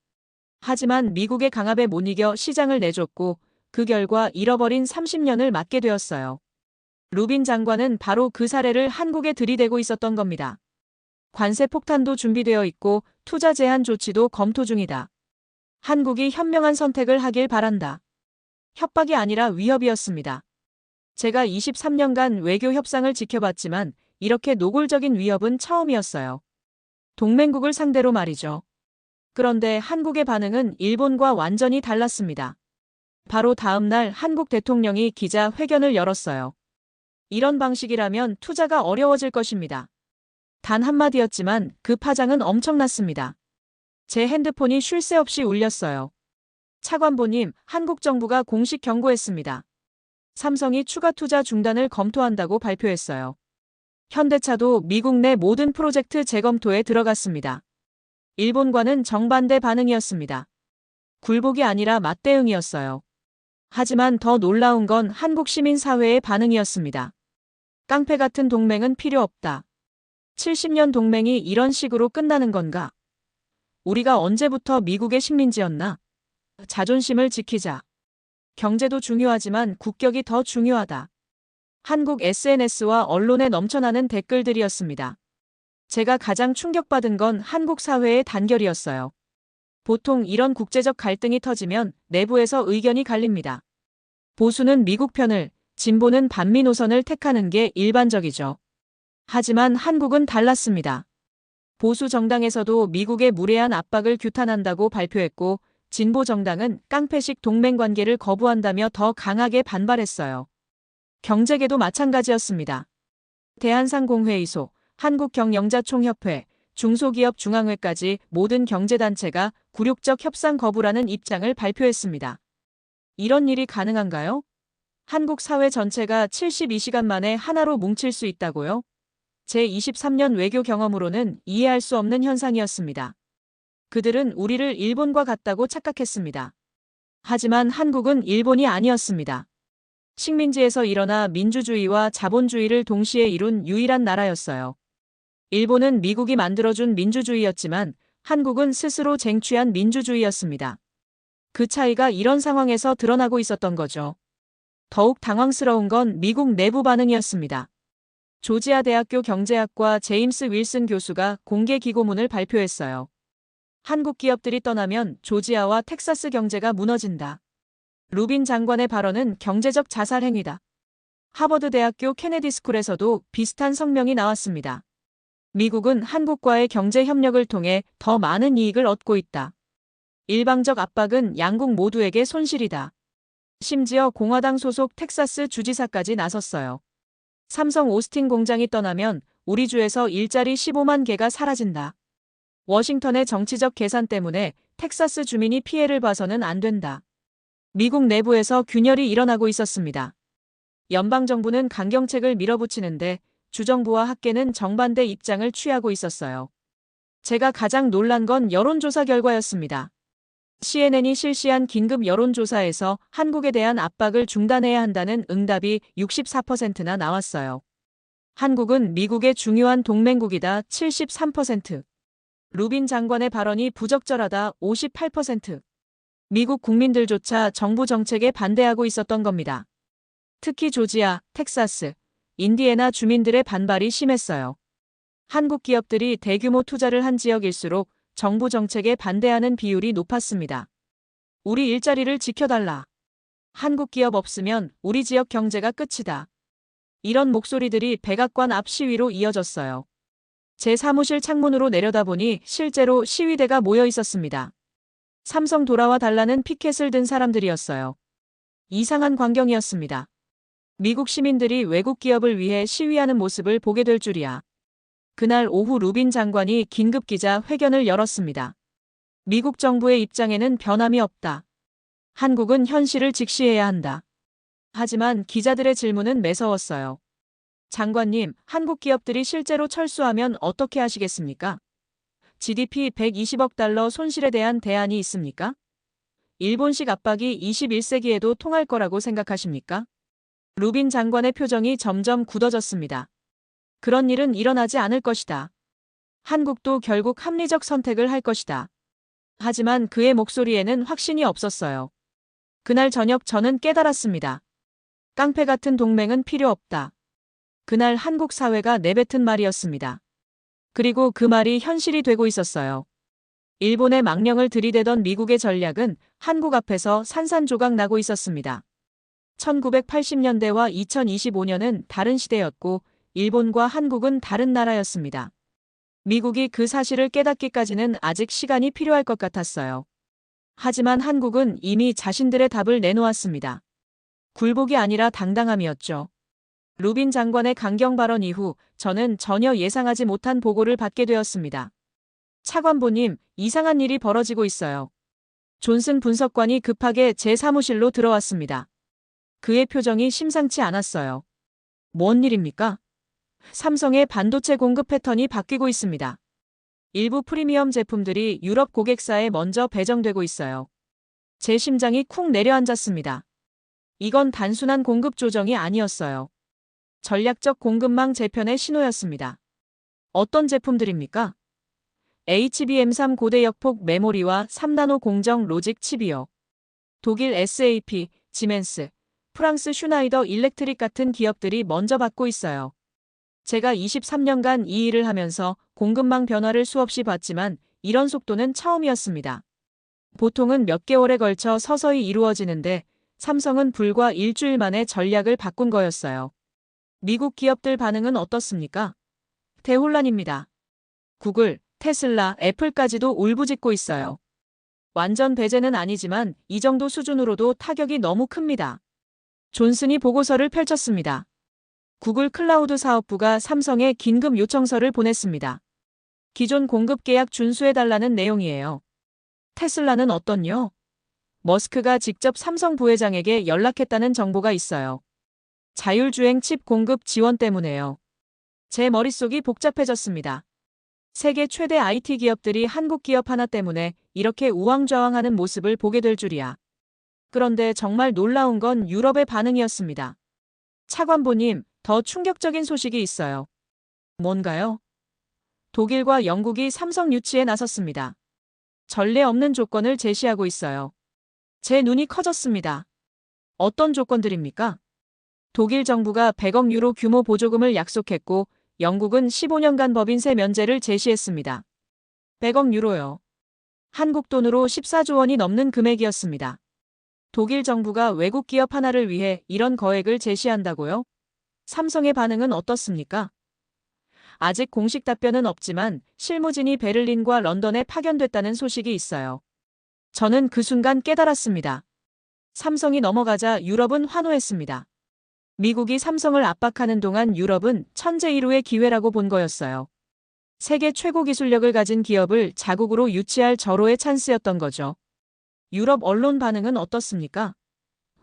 하지만 미국의 강압에 못 이겨 시장을 내줬고 그 결과 잃어버린 30년을 맞게 되었어요. 루빈 장관은 바로 그 사례를 한국에 들이대고 있었던 겁니다. 관세 폭탄도 준비되어 있고 투자 제한 조치도 검토 중이다. 한국이 현명한 선택을 하길 바란다. 협박이 아니라 위협이었습니다. 제가 23년간 외교 협상을 지켜봤지만 이렇게 노골적인 위협은 처음이었어요. 동맹국을 상대로 말이죠. 그런데 한국의 반응은 일본과 완전히 달랐습니다. 바로 다음 날 한국 대통령이 기자회견을 열었어요. 이런 방식이라면 투자가 어려워질 것입니다. 단 한마디였지만 그 파장은 엄청났습니다. 제 핸드폰이 쉴 새 없이 울렸어요. 차관보님, 한국 정부가 공식 경고했습니다. 삼성이 추가 투자 중단을 검토한다고 발표했어요. 현대차도 미국 내 모든 프로젝트 재검토에 들어갔습니다. 일본과는 정반대 반응이었습니다. 굴복이 아니라 맞대응이었어요. 하지만 더 놀라운 건 한국 시민사회의 반응이었습니다. 깡패 같은 동맹은 필요 없다. 70년 동맹이 이런 식으로 끝나는 건가? 우리가 언제부터 미국의 식민지였나? 자존심을 지키자. 경제도 중요하지만 국격이 더 중요하다. 한국 SNS와 언론에 넘쳐나는 댓글들이었습니다. 제가 가장 충격받은 건 한국 사회의 단결이었어요. 보통 이런 국제적 갈등이 터지면 내부에서 의견이 갈립니다. 보수는 미국 편을, 진보는 반미 노선을 택하는 게 일반적이죠. 하지만 한국은 달랐습니다. 보수 정당에서도 미국의 무례한 압박을 규탄한다고 발표했고 진보 정당은 깡패식 동맹 관계를 거부한다며 더 강하게 반발했어요. 경제계도 마찬가지였습니다. 대한상공회의소, 한국경영자총협회, 중소기업중앙회까지 모든 경제단체가 굴욕적 협상 거부라는 입장을 발표했습니다. 이런 일이 가능한가요? 한국 사회 전체가 72시간 만에 하나로 뭉칠 수 있다고요? 제 23년 외교 경험으로는 이해할 수 없는 현상이었습니다. 그들은 우리를 일본과 같다고 착각했습니다. 하지만 한국은 일본이 아니었습니다. 식민지에서 일어나 민주주의와 자본주의를 동시에 이룬 유일한 나라였어요. 일본은 미국이 만들어준 민주주의였지만 한국은 스스로 쟁취한 민주주의였습니다. 그 차이가 이런 상황에서 드러나고 있었던 거죠. 더욱 당황스러운 건 미국 내부 반응이었습니다. 조지아 대학교 경제학과 제임스 윌슨 교수가 공개 기고문을 발표했어요. 한국 기업들이 떠나면 조지아와 텍사스 경제가 무너진다. 루빈 장관의 발언은 경제적 자살 행위다. 하버드 대학교 케네디 스쿨에서도 비슷한 성명이 나왔습니다. 미국은 한국과의 경제 협력을 통해 더 많은 이익을 얻고 있다. 일방적 압박은 양국 모두에게 손실이다. 심지어 공화당 소속 텍사스 주지사까지 나섰어요. 삼성 오스틴 공장이 떠나면 우리 주에서 일자리 15만 개가 사라진다. 워싱턴의 정치적 계산 때문에 텍사스 주민이 피해를 봐서는 안 된다. 미국 내부에서 균열이 일어나고 있었습니다. 연방정부는 강경책을 밀어붙이는데 주정부와 학계는 정반대 입장을 취하고 있었어요. 제가 가장 놀란 건 여론조사 결과였습니다. CNN이 실시한 긴급 여론조사에서 한국에 대한 압박을 중단해야 한다는 응답이 64%나 나왔어요. 한국은 미국의 중요한 동맹국이다 73%. 루빈 장관의 발언이 부적절하다 58%. 미국 국민들조차 정부 정책에 반대하고 있었던 겁니다. 특히 조지아, 텍사스, 인디애나 주민들의 반발이 심했어요. 한국 기업들이 대규모 투자를 한 지역일수록 정부 정책에 반대하는 비율이 높았습니다. 우리 일자리를 지켜달라. 한국 기업 없으면 우리 지역 경제가 끝이다. 이런 목소리들이 백악관 앞 시위로 이어졌어요. 제 사무실 창문으로 내려다보니 실제로 시위대가 모여 있었습니다. 삼성 돌아와 달라는 피켓을 든 사람들이었어요. 이상한 광경이었습니다. 미국 시민들이 외국 기업을 위해 시위하는 모습을 보게 될 줄이야. 그날 오후 루빈 장관이 긴급 기자 회견을 열었습니다. 미국 정부의 입장에는 변함이 없다. 한국은 현실을 직시해야 한다. 하지만 기자들의 질문은 매서웠어요. 장관님, 한국 기업들이 실제로 철수하면 어떻게 하시겠습니까? GDP 120억 달러 손실에 대한 대안이 있습니까? 일본식 압박이 21세기에도 통할 거라고 생각하십니까? 루빈 장관의 표정이 점점 굳어졌습니다. 그런 일은 일어나지 않을 것이다. 한국도 결국 합리적 선택을 할 것이다. 하지만 그의 목소리에는 확신이 없었어요. 그날 저녁 저는 깨달았습니다. 깡패 같은 동맹은 필요 없다. 그날 한국 사회가 내뱉은 말이었습니다. 그리고 그 말이 현실이 되고 있었어요. 일본의 망령을 들이대던 미국의 전략은 한국 앞에서 산산조각 나고 있었습니다. 1980년대와 2025년은 다른 시대였고 일본과 한국은 다른 나라였습니다. 미국이 그 사실을 깨닫기까지는 아직 시간이 필요할 것 같았어요. 하지만 한국은 이미 자신들의 답을 내놓았습니다. 굴복이 아니라 당당함이었죠. 루빈 장관의 강경 발언 이후 저는 전혀 예상하지 못한 보고를 받게 되었습니다. 차관보님, 이상한 일이 벌어지고 있어요. 존슨 분석관이 급하게 제 사무실로 들어왔습니다. 그의 표정이 심상치 않았어요. 뭔 일입니까? 삼성의 반도체 공급 패턴이 바뀌고 있습니다. 일부 프리미엄 제품들이 유럽 고객사에 먼저 배정되고 있어요. 제 심장이 쿵 내려앉았습니다. 이건 단순한 공급 조정이 아니었어요. 전략적 공급망 재편의 신호였습니다. 어떤 제품들입니까? HBM3 고대 역폭 메모리와 3나노 공정 로직 칩이요. 독일 SAP, 지멘스, 프랑스 슈나이더 일렉트릭 같은 기업들이 먼저 받고 있어요. 제가 23년간 이 일을 하면서 공급망 변화를 수없이 봤지만 이런 속도는 처음이었습니다. 보통은 몇 개월에 걸쳐 서서히 이루어지는데 삼성은 불과 일주일 만에 전략을 바꾼 거였어요. 미국 기업들 반응은 어떻습니까? 대혼란입니다. 구글, 테슬라, 애플까지도 울부짖고 있어요. 완전 배제는 아니지만 이 정도 수준으로도 타격이 너무 큽니다. 존슨이 보고서를 펼쳤습니다. 구글 클라우드 사업부가 삼성에 긴급 요청서를 보냈습니다. 기존 공급 계약 준수해달라는 내용이에요. 테슬라는 어떤요? 머스크가 직접 삼성 부회장에게 연락했다는 정보가 있어요. 자율주행 칩 공급 지원 때문에요. 제 머릿속이 복잡해졌습니다. 세계 최대 IT 기업들이 한국 기업 하나 때문에 이렇게 우왕좌왕하는 모습을 보게 될 줄이야. 그런데 정말 놀라운 건 유럽의 반응이었습니다. 차관보님, 더 충격적인 소식이 있어요. 뭔가요? 독일과 영국이 삼성 유치에 나섰습니다. 전례 없는 조건을 제시하고 있어요. 제 눈이 커졌습니다. 어떤 조건들입니까? 독일 정부가 100억 유로 규모 보조금을 약속했고 영국은 15년간 법인세 면제를 제시했습니다. 100억 유로요. 한국 돈으로 14조 원이 넘는 금액이었습니다. 독일 정부가 외국 기업 하나를 위해 이런 거액을 제시한다고요? 삼성의 반응은 어떻습니까? 아직 공식 답변은 없지만 실무진이 베를린과 런던에 파견됐다는 소식이 있어요. 저는 그 순간 깨달았습니다. 삼성이 넘어가자 유럽은 환호했습니다. 미국이 삼성을 압박하는 동안 유럽은 천재일우의 기회라고 본 거였어요. 세계 최고 기술력을 가진 기업을 자국으로 유치할 절호의 찬스였던 거죠. 유럽 언론 반응은 어떻습니까?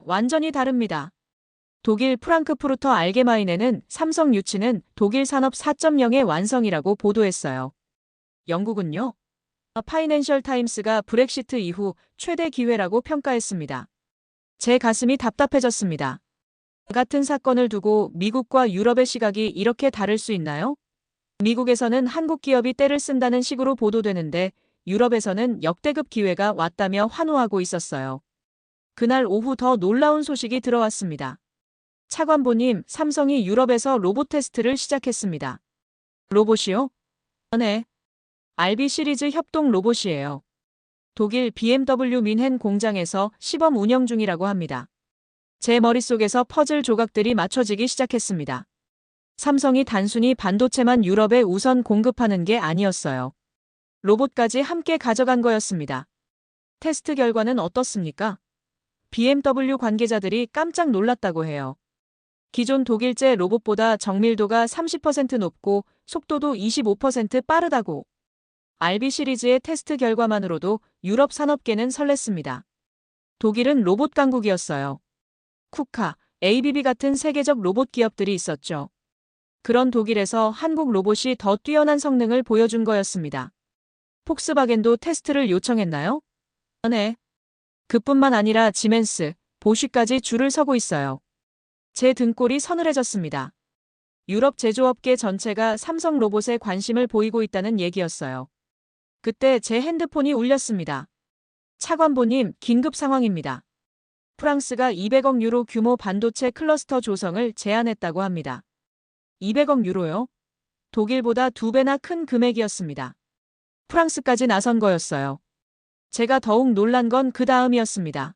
완전히 다릅니다. 독일 프랑크푸르터 알게마인에는 삼성 유치는 독일 산업 4.0의 완성이라고 보도했어요. 영국은요? 파이낸셜 타임스가 브렉시트 이후 최대 기회라고 평가했습니다. 제 가슴이 답답해졌습니다. 같은 사건을 두고 미국과 유럽의 시각이 이렇게 다를 수 있나요? 미국에서는 한국 기업이 떼를 쓴다는 식으로 보도되는데 유럽에서는 역대급 기회가 왔다며 환호하고 있었어요. 그날 오후 더 놀라운 소식이 들어왔습니다. 차관보님, 삼성이 유럽에서 로봇 테스트를 시작했습니다. 로봇이요? 네. RB 시리즈 협동 로봇이에요. 독일 BMW 뮌헨 공장에서 시범 운영 중이라고 합니다. 제 머릿속에서 퍼즐 조각들이 맞춰지기 시작했습니다. 삼성이 단순히 반도체만 유럽에 우선 공급하는 게 아니었어요. 로봇까지 함께 가져간 거였습니다. 테스트 결과는 어떻습니까? BMW 관계자들이 깜짝 놀랐다고 해요. 기존 독일제 로봇보다 정밀도가 30% 높고 속도도 25% 빠르다고. RB 시리즈의 테스트 결과만으로도 유럽 산업계는 설렜습니다. 독일은 로봇 강국이었어요. 쿠카, ABB 같은 세계적 로봇 기업들이 있었죠. 그런 독일에서 한국 로봇이 더 뛰어난 성능을 보여준 거였습니다. 폭스바겐도 테스트를 요청했나요? 네. 그뿐만 아니라 지멘스, 보쉬까지 줄을 서고 있어요. 제 등골이 서늘해졌습니다. 유럽 제조업계 전체가 삼성 로봇에 관심을 보이고 있다는 얘기였어요. 그때 제 핸드폰이 울렸습니다. 차관보님, 긴급 상황입니다. 프랑스가 200억 유로 규모 반도체 클러스터 조성을 제안했다고 합니다. 200억 유로요? 독일보다 2배나 큰 금액이었습니다. 프랑스까지 나선 거였어요. 제가 더욱 놀란 건 그 다음이었습니다.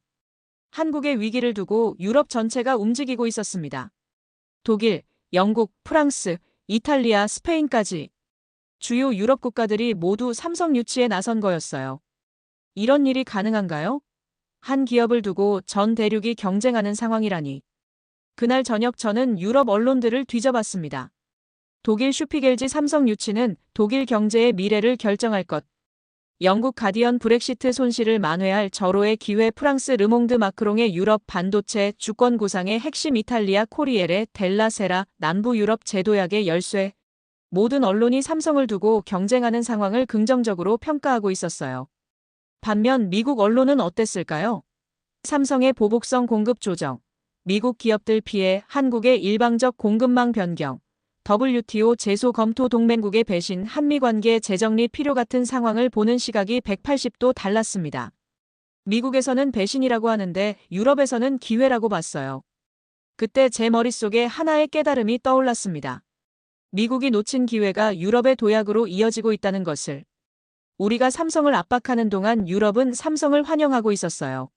한국의 위기를 두고 유럽 전체가 움직이고 있었습니다. 독일, 영국, 프랑스, 이탈리아, 스페인까지 주요 유럽 국가들이 모두 삼성 유치에 나선 거였어요. 이런 일이 가능한가요? 한 기업을 두고 전 대륙이 경쟁하는 상황이라니. 그날 저녁 저는 유럽 언론들을 뒤져봤습니다. 독일 슈피겔지 삼성 유치는 독일 경제의 미래를 결정할 것. 영국 가디언 브렉시트 손실을 만회할 절호의 기회 프랑스 르몽드 마크롱의 유럽 반도체 주권 구상의 핵심 이탈리아 코리엘의 델라세라 남부 유럽 제도약의 열쇠. 모든 언론이 삼성을 두고 경쟁하는 상황을 긍정적으로 평가하고 있었어요. 반면 미국 언론은 어땠을까요? 삼성의 보복성 공급 조정, 미국 기업들 피해 한국의 일방적 공급망 변경, WTO 제소 검토 동맹국의 배신 한미 관계 재정립 필요 같은 상황을 보는 시각이 180도 달랐습니다. 미국에서는 배신이라고 하는데 유럽에서는 기회라고 봤어요. 그때 제 머릿속에 하나의 깨달음이 떠올랐습니다. 미국이 놓친 기회가 유럽의 도약으로 이어지고 있다는 것을. 우리가 삼성을 압박하는 동안 유럽은 삼성을 환영하고 있었어요.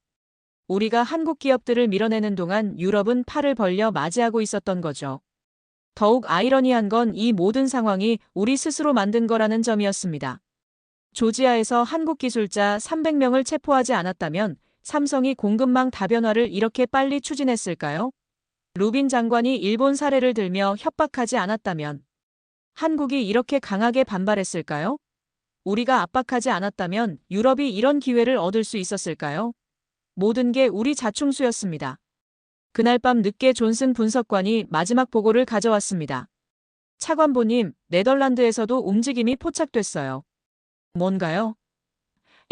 우리가 한국 기업들을 밀어내는 동안 유럽은 팔을 벌려 맞이하고 있었던 거죠. 더욱 아이러니한 건 이 모든 상황이 우리 스스로 만든 거라는 점이었습니다. 조지아에서 한국 기술자 300명을 체포하지 않았다면 삼성이 공급망 다변화를 이렇게 빨리 추진했을까요? 루빈 장관이 일본 사례를 들며 협박하지 않았다면 한국이 이렇게 강하게 반발했을까요? 우리가 압박하지 않았다면 유럽이 이런 기회를 얻을 수 있었을까요? 모든 게 우리 자충수였습니다. 그날 밤 늦게 존슨 분석관이 마지막 보고를 가져왔습니다. 차관보님, 네덜란드에서도 움직임이 포착됐어요. 뭔가요?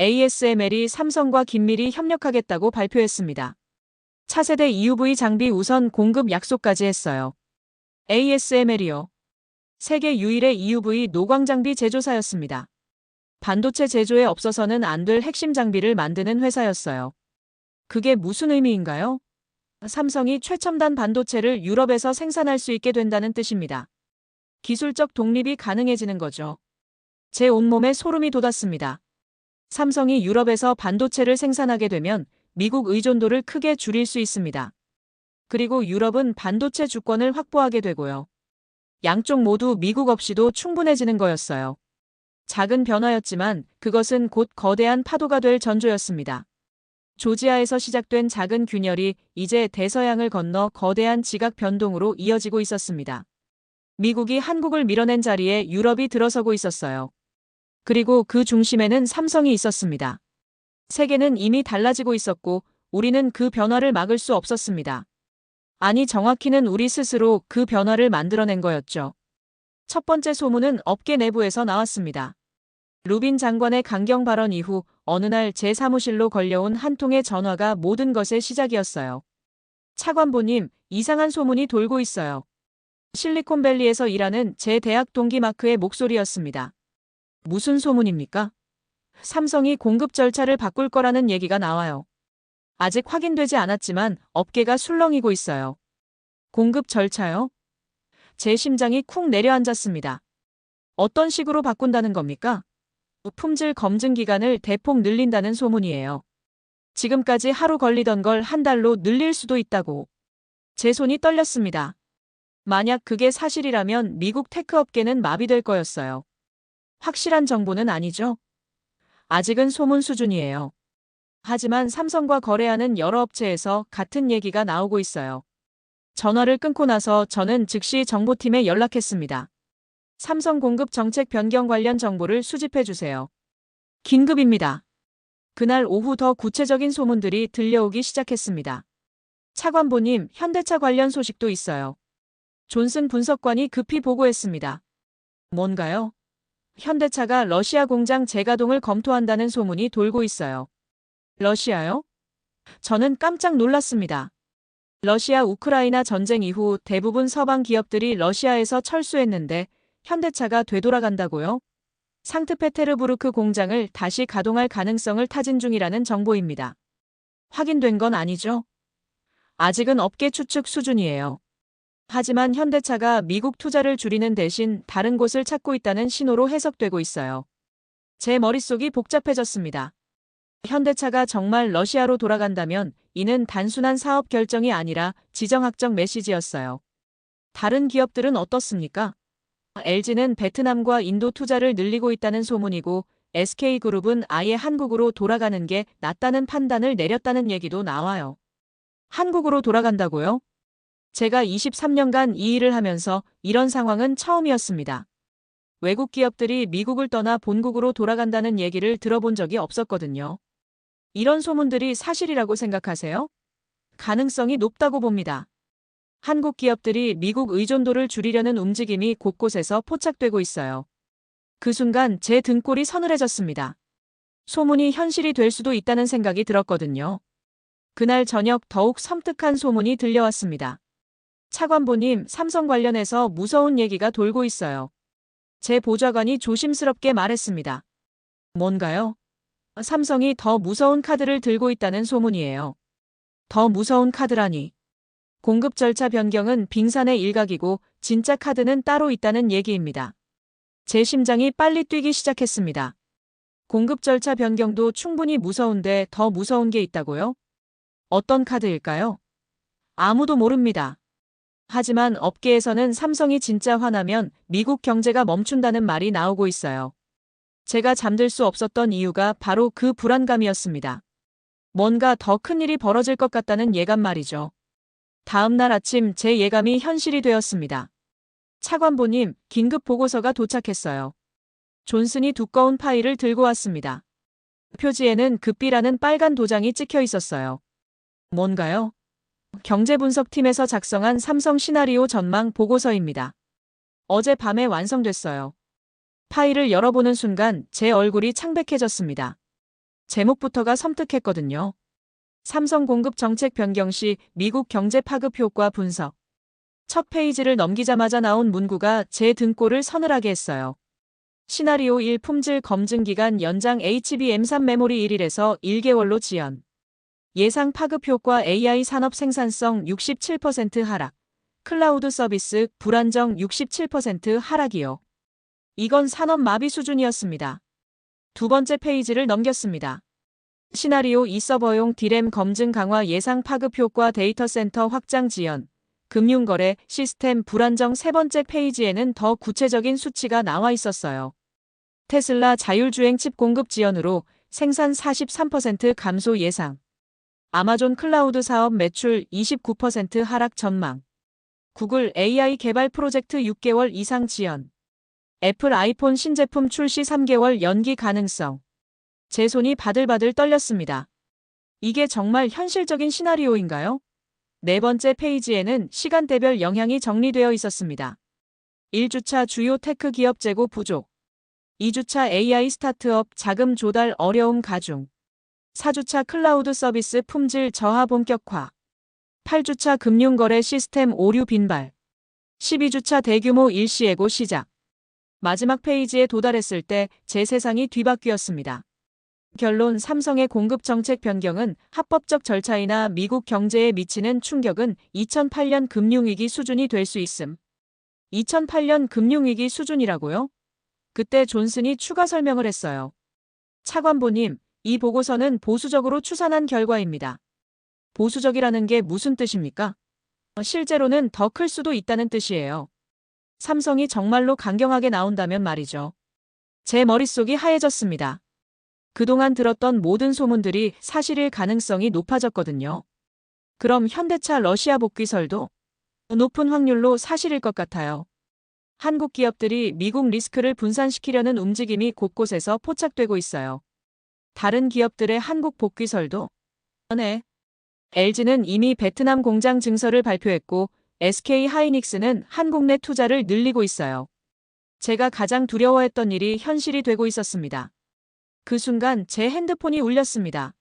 ASML이 삼성과 긴밀히 협력하겠다고 발표했습니다. 차세대 EUV 장비 우선 공급 약속까지 했어요. ASML이요. 세계 유일의 EUV 노광 장비 제조사였습니다. 반도체 제조에 없어서는 안 될 핵심 장비를 만드는 회사였어요. 그게 무슨 의미인가요? 삼성이 최첨단 반도체를 유럽에서 생산할 수 있게 된다는 뜻입니다. 기술적 독립이 가능해지는 거죠. 제 온몸에 소름이 돋았습니다. 삼성이 유럽에서 반도체를 생산하게 되면 미국 의존도를 크게 줄일 수 있습니다. 그리고 유럽은 반도체 주권을 확보하게 되고요. 양쪽 모두 미국 없이도 충분해지는 거였어요. 작은 변화였지만 그것은 곧 거대한 파도가 될 전조였습니다. 조지아에서 시작된 작은 균열이 이제 대서양을 건너 거대한 지각 변동으로 이어지고 있었습니다. 미국이 한국을 밀어낸 자리에 유럽이 들어서고 있었어요. 그리고 그 중심에는 삼성이 있었습니다. 세계는 이미 달라지고 있었고 우리는 그 변화를 막을 수 없었습니다. 아니, 정확히는 우리 스스로 그 변화를 만들어낸 거였죠. 첫 번째 소문은 업계 내부에서 나왔습니다. 루빈 장관의 강경 발언 이후 어느 날 제 사무실로 걸려온 한 통의 전화가 모든 것의 시작이었어요. 차관보님, 이상한 소문이 돌고 있어요. 실리콘밸리에서 일하는 제 대학 동기 마크의 목소리였습니다. 무슨 소문입니까? 삼성이 공급 절차를 바꿀 거라는 얘기가 나와요. 아직 확인되지 않았지만 업계가 술렁이고 있어요. 공급 절차요? 제 심장이 쿵 내려앉았습니다. 어떤 식으로 바꾼다는 겁니까? 품질 검증 기간을 대폭 늘린다는 소문이에요. 지금까지 하루 걸리던 걸 한 달로 늘릴 수도 있다고. 제 손이 떨렸습니다. 만약 그게 사실이라면 미국 테크 업계는 마비될 거였어요. 확실한 정보는 아니죠? 아직은 소문 수준이에요. 하지만 삼성과 거래하는 여러 업체에서 같은 얘기가 나오고 있어요. 전화를 끊고 나서 저는 즉시 정보팀에 연락했습니다. 삼성 공급 정책 변경 관련 정보를 수집해 주세요. 긴급입니다. 그날 오후 더 구체적인 소문들이 들려오기 시작했습니다. 차관보님, 현대차 관련 소식도 있어요. 존슨 분석관이 급히 보고했습니다. 뭔가요? 현대차가 러시아 공장 재가동을 검토한다는 소문이 돌고 있어요. 러시아요? 저는 깜짝 놀랐습니다. 러시아 우크라이나 전쟁 이후 대부분 서방 기업들이 러시아에서 철수했는데 현대차가 되돌아간다고요? 상트페테르부르크 공장을 다시 가동할 가능성을 타진 중이라는 정보입니다. 확인된 건 아니죠? 아직은 업계 추측 수준이에요. 하지만 현대차가 미국 투자를 줄이는 대신 다른 곳을 찾고 있다는 신호로 해석되고 있어요. 제 머릿속이 복잡해졌습니다. 현대차가 정말 러시아로 돌아간다면 이는 단순한 사업 결정이 아니라 지정학적 메시지였어요. 다른 기업들은 어떻습니까? LG는 베트남과 인도 투자를 늘리고 있다는 소문이고 SK그룹은 아예 한국으로 돌아가는 게 낫다는 판단을 내렸다는 얘기도 나와요. 한국으로 돌아간다고요? 제가 23년간 이 일을 하면서 이런 상황은 처음이었습니다. 외국 기업들이 미국을 떠나 본국으로 돌아간다는 얘기를 들어본 적이 없었거든요. 이런 소문들이 사실이라고 생각하세요? 가능성이 높다고 봅니다. 한국 기업들이 미국 의존도를 줄이려는 움직임이 곳곳에서 포착되고 있어요. 그 순간 제 등골이 서늘해졌습니다. 소문이 현실이 될 수도 있다는 생각이 들었거든요. 그날 저녁 더욱 섬뜩한 소문이 들려왔습니다. 차관보님, 삼성 관련해서 무서운 얘기가 돌고 있어요. 제 보좌관이 조심스럽게 말했습니다. 뭔가요? 삼성이 더 무서운 카드를 들고 있다는 소문이에요. 더 무서운 카드라니. 공급 절차 변경은 빙산의 일각이고 진짜 카드는 따로 있다는 얘기입니다. 제 심장이 빨리 뛰기 시작했습니다. 공급 절차 변경도 충분히 무서운데 더 무서운 게 있다고요? 어떤 카드일까요? 아무도 모릅니다. 하지만 업계에서는 삼성이 진짜 화나면 미국 경제가 멈춘다는 말이 나오고 있어요. 제가 잠들 수 없었던 이유가 바로 그 불안감이었습니다. 뭔가 더 큰 일이 벌어질 것 같다는 예감 말이죠. 다음 날 아침 제 예감이 현실이 되었습니다. 차관보님, 긴급 보고서가 도착했어요. 존슨이 두꺼운 파일을 들고 왔습니다. 표지에는 급비라는 빨간 도장이 찍혀 있었어요. 뭔가요? 경제분석팀에서 작성한 삼성 시나리오 전망 보고서입니다. 어젯밤에 완성됐어요. 파일을 열어보는 순간 제 얼굴이 창백해졌습니다. 제목부터가 섬뜩했거든요. 삼성 공급 정책 변경 시 미국 경제 파급 효과 분석. 첫 페이지를 넘기자마자 나온 문구가 제 등골을 서늘하게 했어요. 시나리오 1 품질 검증 기간 연장 HBM3 메모리 1일에서 1개월로 지연. 예상 파급 효과 AI 산업 생산성 67% 하락. 클라우드 서비스 불안정 67% 하락이요. 이건 산업 마비 수준이었습니다. 두 번째 페이지를 넘겼습니다. 시나리오 2 서버용 D램 검증 강화 예상 파급 효과 데이터 센터 확장 지연. 금융거래 시스템 불안정 세 번째 페이지에는 더 구체적인 수치가 나와 있었어요. 테슬라 자율주행 칩 공급 지연으로 생산 43% 감소 예상. 아마존 클라우드 사업 매출 29% 하락 전망. 구글 AI 개발 프로젝트 6개월 이상 지연. 애플 아이폰 신제품 출시 3개월 연기 가능성. 제 손이 바들바들 떨렸습니다. 이게 정말 현실적인 시나리오인가요? 네 번째 페이지에는 시간대별 영향이 정리되어 있었습니다. 1주차 주요 테크 기업 재고 부족. 2주차 AI 스타트업 자금 조달 어려움 가중. 4주차 클라우드 서비스 품질 저하 본격화. 8주차 금융거래 시스템 오류 빈발. 12주차 대규모 일시예고 시작. 마지막 페이지에 도달했을 때 제 세상이 뒤바뀌었습니다. 결론 삼성의 공급 정책 변경은 합법적 절차이나 미국 경제에 미치는 충격은 2008년 금융위기 수준이 될 수 있음. 2008년 금융위기 수준이라고요? 그때 존슨이 추가 설명을 했어요. 차관보님, 이 보고서는 보수적으로 추산한 결과입니다. 보수적이라는 게 무슨 뜻입니까? 실제로는 더 클 수도 있다는 뜻이에요. 삼성이 정말로 강경하게 나온다면 말이죠. 제 머릿속이 하얘졌습니다. 그동안 들었던 모든 소문들이 사실일 가능성이 높아졌거든요. 그럼 현대차 러시아 복귀설도 높은 확률로 사실일 것 같아요. 한국 기업들이 미국 리스크를 분산시키려는 움직임이 곳곳에서 포착되고 있어요. 다른 기업들의 한국 복귀설도 네. LG는 이미 베트남 공장 증설을 발표했고 SK 하이닉스는 한국 내 투자를 늘리고 있어요. 제가 가장 두려워했던 일이 현실이 되고 있었습니다. 그 순간 제 핸드폰이 울렸습니다.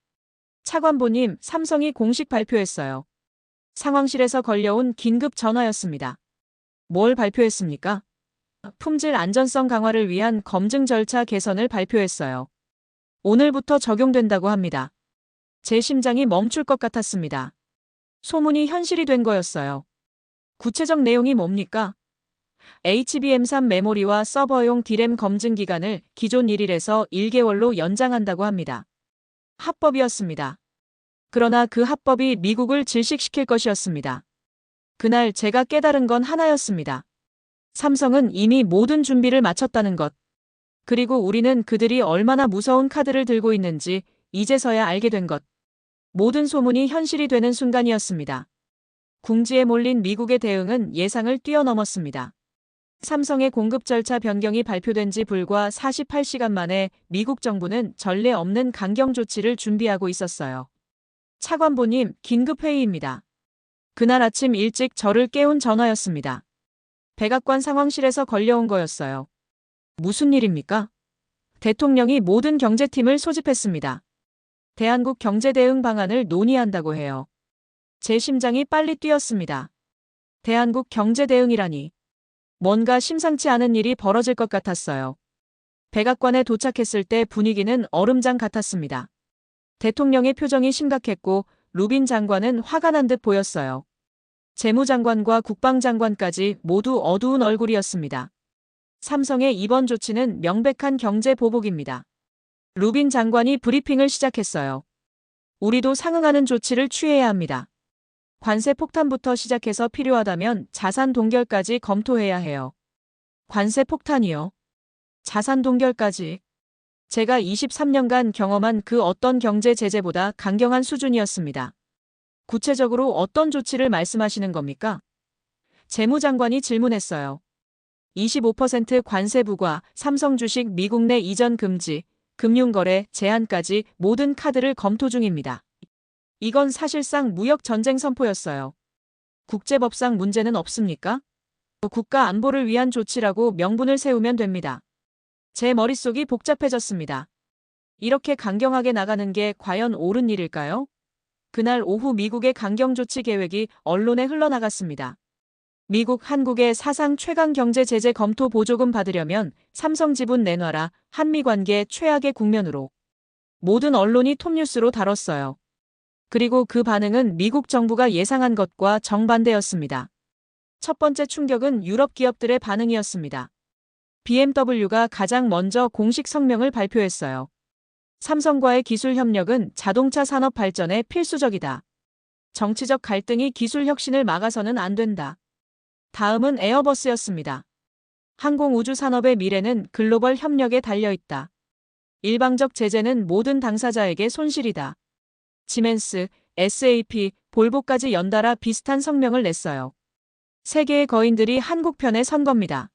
차관보님, 삼성이 공식 발표했어요. 상황실에서 걸려온 긴급 전화였습니다. 뭘 발표했습니까? 품질 안전성 강화를 위한 검증 절차 개선을 발표했어요. 오늘부터 적용된다고 합니다. 제 심장이 멈출 것 같았습니다. 소문이 현실이 된 거였어요. 구체적 내용이 뭡니까? HBM3 메모리와 서버용 D램 검증 기간을 기존 1일에서 1개월로 연장한다고 합니다. 합법이었습니다. 그러나 그 합법이 미국을 질식시킬 것이었습니다. 그날 제가 깨달은 건 하나였습니다. 삼성은 이미 모든 준비를 마쳤다는 것. 그리고 우리는 그들이 얼마나 무서운 카드를 들고 있는지 이제서야 알게 된 것. 모든 소문이 현실이 되는 순간이었습니다. 궁지에 몰린 미국의 대응은 예상을 뛰어넘었습니다. 삼성의 공급 절차 변경이 발표된 지 불과 48시간 만에 미국 정부는 전례 없는 강경 조치를 준비하고 있었어요. 차관보님, 긴급회의입니다. 그날 아침 일찍 저를 깨운 전화였습니다. 백악관 상황실에서 걸려온 거였어요. 무슨 일입니까? 대통령이 모든 경제팀을 소집했습니다. 대한국 경제 대응 방안을 논의한다고 해요. 제 심장이 빨리 뛰었습니다. 대한국 경제 대응이라니. 뭔가 심상치 않은 일이 벌어질 것 같았어요. 백악관에 도착했을 때 분위기는 얼음장 같았습니다. 대통령의 표정이 심각했고 루빈 장관은 화가 난 듯 보였어요. 재무장관과 국방장관까지 모두 어두운 얼굴이었습니다. 삼성의 이번 조치는 명백한 경제 보복입니다. 루빈 장관이 브리핑을 시작했어요. 우리도 상응하는 조치를 취해야 합니다. 관세 폭탄부터 시작해서 필요하다면 자산 동결까지 검토해야 해요. 관세 폭탄이요? 자산 동결까지? 제가 23년간 경험한 그 어떤 경제 제재보다 강경한 수준이었습니다. 구체적으로 어떤 조치를 말씀하시는 겁니까? 재무장관이 질문했어요. 25% 관세 부과, 삼성 주식 미국 내 이전 금지, 금융거래 제한까지 모든 카드를 검토 중입니다. 이건 사실상 무역 전쟁 선포였어요. 국제법상 문제는 없습니까? 국가 안보를 위한 조치라고 명분을 세우면 됩니다. 제 머릿속이 복잡해졌습니다. 이렇게 강경하게 나가는 게 과연 옳은 일일까요? 그날 오후 미국의 강경 조치 계획이 언론에 흘러나갔습니다. 미국 한국의 사상 최강 경제 제재 검토 보조금 받으려면 삼성 지분 내놔라. 한미 관계 최악의 국면으로. 모든 언론이 톱뉴스로 다뤘어요. 그리고 그 반응은 미국 정부가 예상한 것과 정반대였습니다. 첫 번째 충격은 유럽 기업들의 반응이었습니다. BMW가 가장 먼저 공식 성명을 발표했어요. 삼성과의 기술 협력은 자동차 산업 발전에 필수적이다. 정치적 갈등이 기술 혁신을 막아서는 안 된다. 다음은 에어버스였습니다. 항공우주 산업의 미래는 글로벌 협력에 달려있다. 일방적 제재는 모든 당사자에게 손실이다. 지멘스, SAP, 볼보까지 연달아 비슷한 성명을 냈어요. 세계의 거인들이 한국 편에 선 겁니다.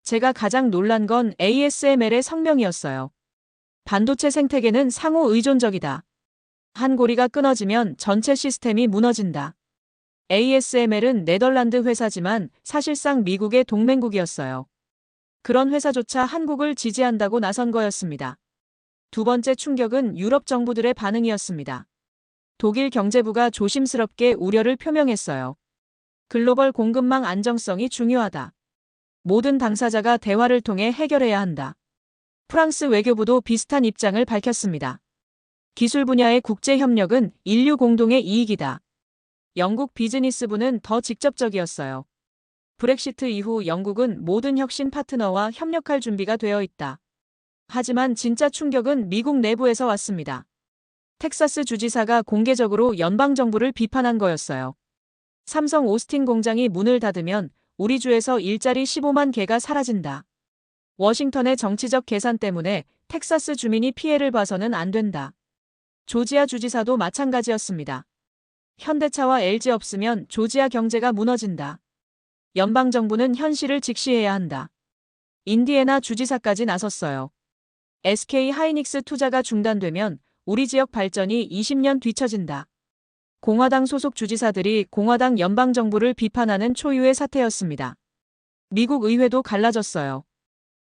제가 가장 놀란 건 ASML의 성명이었어요. 반도체 생태계는 상호 의존적이다. 한 고리가 끊어지면 전체 시스템이 무너진다. ASML은 네덜란드 회사지만 사실상 미국의 동맹국이었어요. 그런 회사조차 한국을 지지한다고 나선 거였습니다. 두 번째 충격은 유럽 정부들의 반응이었습니다. 독일 경제부가 조심스럽게 우려를 표명했어요. 글로벌 공급망 안정성이 중요하다. 모든 당사자가 대화를 통해 해결해야 한다. 프랑스 외교부도 비슷한 입장을 밝혔습니다. 기술 분야의 국제 협력은 인류 공동의 이익이다. 영국 비즈니스부는 더 직접적이었어요. 브렉시트 이후 영국은 모든 혁신 파트너와 협력할 준비가 되어 있다. 하지만 진짜 충격은 미국 내부에서 왔습니다. 텍사스 주지사가 공개적으로 연방정부를 비판한 거였어요. 삼성 오스틴 공장이 문을 닫으면 우리 주에서 일자리 15만 개가 사라진다. 워싱턴의 정치적 계산 때문에 텍사스 주민이 피해를 봐서는 안 된다. 조지아 주지사도 마찬가지였습니다. 현대차와 LG 없으면 조지아 경제가 무너진다. 연방정부는 현실을 직시해야 한다. 인디애나 주지사까지 나섰어요. SK 하이닉스 투자가 중단되면 우리 지역 발전이 20년 뒤처진다. 공화당 소속 주지사들이 공화당 연방정부를 비판하는 초유의 사태였습니다. 미국 의회도 갈라졌어요.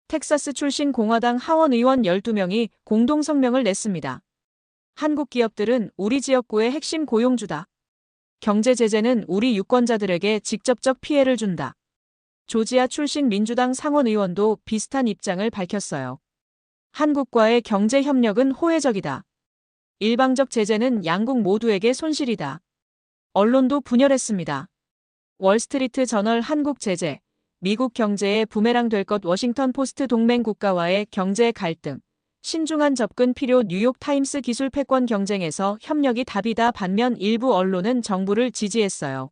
텍사스 출신 공화당 하원 의원 12명이 공동 성명을 냈습니다. 한국 기업들은 우리 지역구의 핵심 고용주다. 경제 제재는 우리 유권자들에게 직접적 피해를 준다. 조지아 출신 민주당 상원 의원도 비슷한 입장을 밝혔어요. 한국과의 경제 협력은 호혜적이다. 일방적 제재는 양국 모두에게 손실이다. 언론도 분열했습니다. 월스트리트 저널 한국 제재, 미국 경제에 부메랑 될 것 워싱턴 포스트 동맹 국가와의 경제 갈등, 신중한 접근 필요 뉴욕 타임스 기술 패권 경쟁에서 협력이 답이다 반면 일부 언론은 정부를 지지했어요.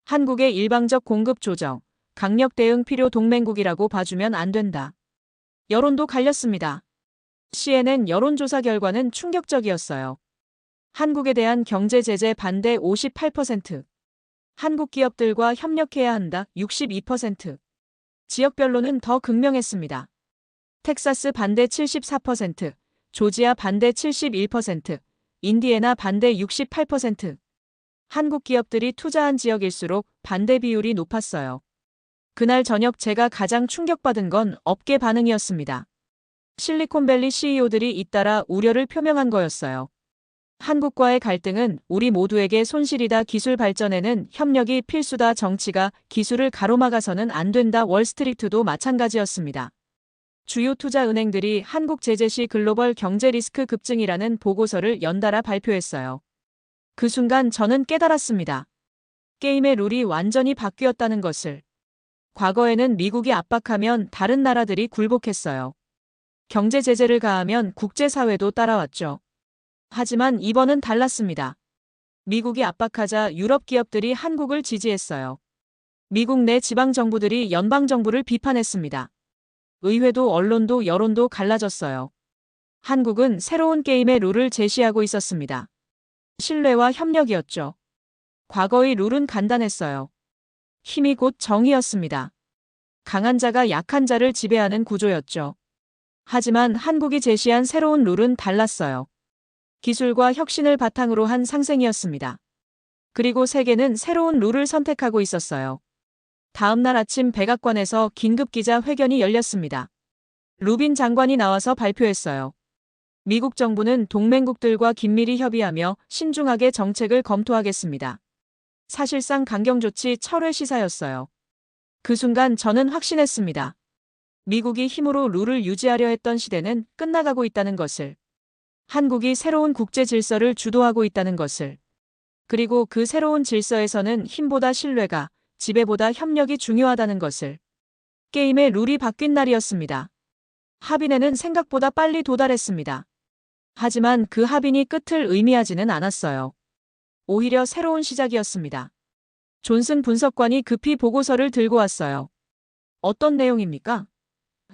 한국의 일방적 공급 조정, 강력 대응 필요 동맹국이라고 봐주면 안 된다. 여론도 갈렸습니다. CNN 여론조사 결과는 충격적이었어요. 한국에 대한 경제 제재 반대 58%, 한국 기업들과 협력해야 한다 62%, 지역별로는 더 극명했습니다. 텍사스 반대 74%, 조지아 반대 71%, 인디애나 반대 68%. 한국 기업들이 투자한 지역일수록 반대 비율이 높았어요. 그날 저녁 제가 가장 충격받은 건 업계 반응이었습니다. 실리콘밸리 CEO들이 잇따라 우려를 표명한 거였어요. 한국과의 갈등은 우리 모두에게 손실이다. 기술 발전에는 협력이 필수다. 정치가 기술을 가로막아서는 안 된다. 월스트리트도 마찬가지였습니다. 주요 투자은행들이 한국 제재 시 글로벌 경제 리스크 급증이라는 보고서를 연달아 발표했어요. 그 순간 저는 깨달았습니다. 게임의 룰이 완전히 바뀌었다는 것을. 과거에는 미국이 압박하면 다른 나라들이 굴복했어요. 경제 제재를 가하면 국제사회도 따라왔죠. 하지만 이번은 달랐습니다. 미국이 압박하자 유럽 기업들이 한국을 지지했어요. 미국 내 지방정부들이 연방정부를 비판했습니다. 의회도 언론도 여론도 갈라졌어요. 한국은 새로운 게임의 룰을 제시하고 있었습니다. 신뢰와 협력이었죠. 과거의 룰은 간단했어요. 힘이 곧 정의였습니다. 강한 자가 약한 자를 지배하는 구조였죠. 하지만 한국이 제시한 새로운 룰은 달랐어요. 기술과 혁신을 바탕으로 한 상생이었습니다. 그리고 세계는 새로운 룰을 선택하고 있었어요. 다음 날 아침 백악관에서 긴급 기자 회견이 열렸습니다. 루빈 장관이 나와서 발표했어요. 미국 정부는 동맹국들과 긴밀히 협의하며 신중하게 정책을 검토하겠습니다. 사실상 강경조치 철회 시사였어요. 그 순간 저는 확신했습니다. 미국이 힘으로 룰을 유지하려 했던 시대는 끝나가고 있다는 것을. 한국이 새로운 국제 질서를 주도하고 있다는 것을. 그리고 그 새로운 질서에서는 힘보다 신뢰가, 지배보다 협력이 중요하다는 것을. 게임의 룰이 바뀐 날이었습니다. 합의에는 생각보다 빨리 도달했습니다. 하지만 그 합의니 끝을 의미하지는 않았어요. 오히려 새로운 시작이었습니다. 존슨 분석관이 급히 보고서를 들고 왔어요. 어떤 내용입니까?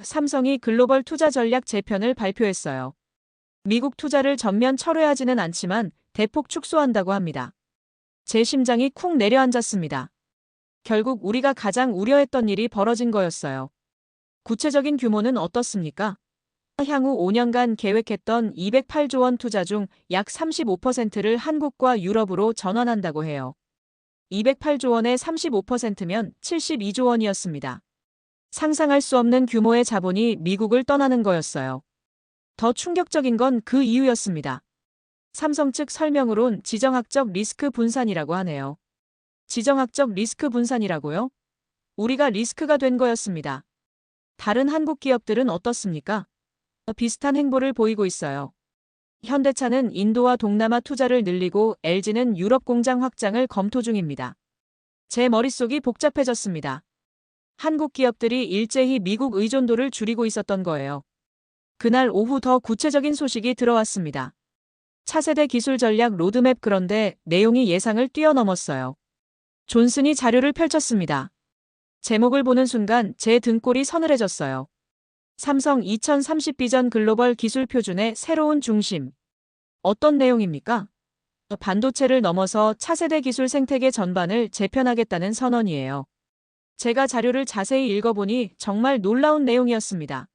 삼성이 글로벌 투자 전략 재편을 발표했어요. 미국 투자를 전면 철회하지는 않지만 대폭 축소한다고 합니다. 제 심장이 쿵 내려앉았습니다. 결국 우리가 가장 우려했던 일이 벌어진 거였어요. 구체적인 규모는 어떻습니까? 향후 5년간 계획했던 208조 원 투자 중 약 35%를 한국과 유럽으로 전환한다고 해요. 208조 원의 35%면 72조 원이었습니다. 상상할 수 없는 규모의 자본이 미국을 떠나는 거였어요. 더 충격적인 건 그 이유였습니다. 삼성 측 설명으론 지정학적 리스크 분산이라고 하네요. 지정학적 리스크 분산이라고요? 우리가 리스크가 된 거였습니다. 다른 한국 기업들은 어떻습니까? 비슷한 행보를 보이고 있어요. 현대차는 인도와 동남아 투자를 늘리고 LG는 유럽 공장 확장을 검토 중입니다. 제 머릿속이 복잡해졌습니다. 한국 기업들이 일제히 미국 의존도를 줄이고 있었던 거예요. 그날 오후 더 구체적인 소식이 들어왔습니다. 차세대 기술 전략 로드맵, 그런데 내용이 예상을 뛰어넘었어요. 존슨이 자료를 펼쳤습니다. 제목을 보는 순간 제 등골이 서늘해졌어요. 삼성 2030 비전 글로벌 기술 표준의 새로운 중심. 어떤 내용입니까? 반도체를 넘어서 차세대 기술 생태계 전반을 재편하겠다는 선언이에요. 제가 자료를 자세히 읽어보니 정말 놀라운 내용이었습니다.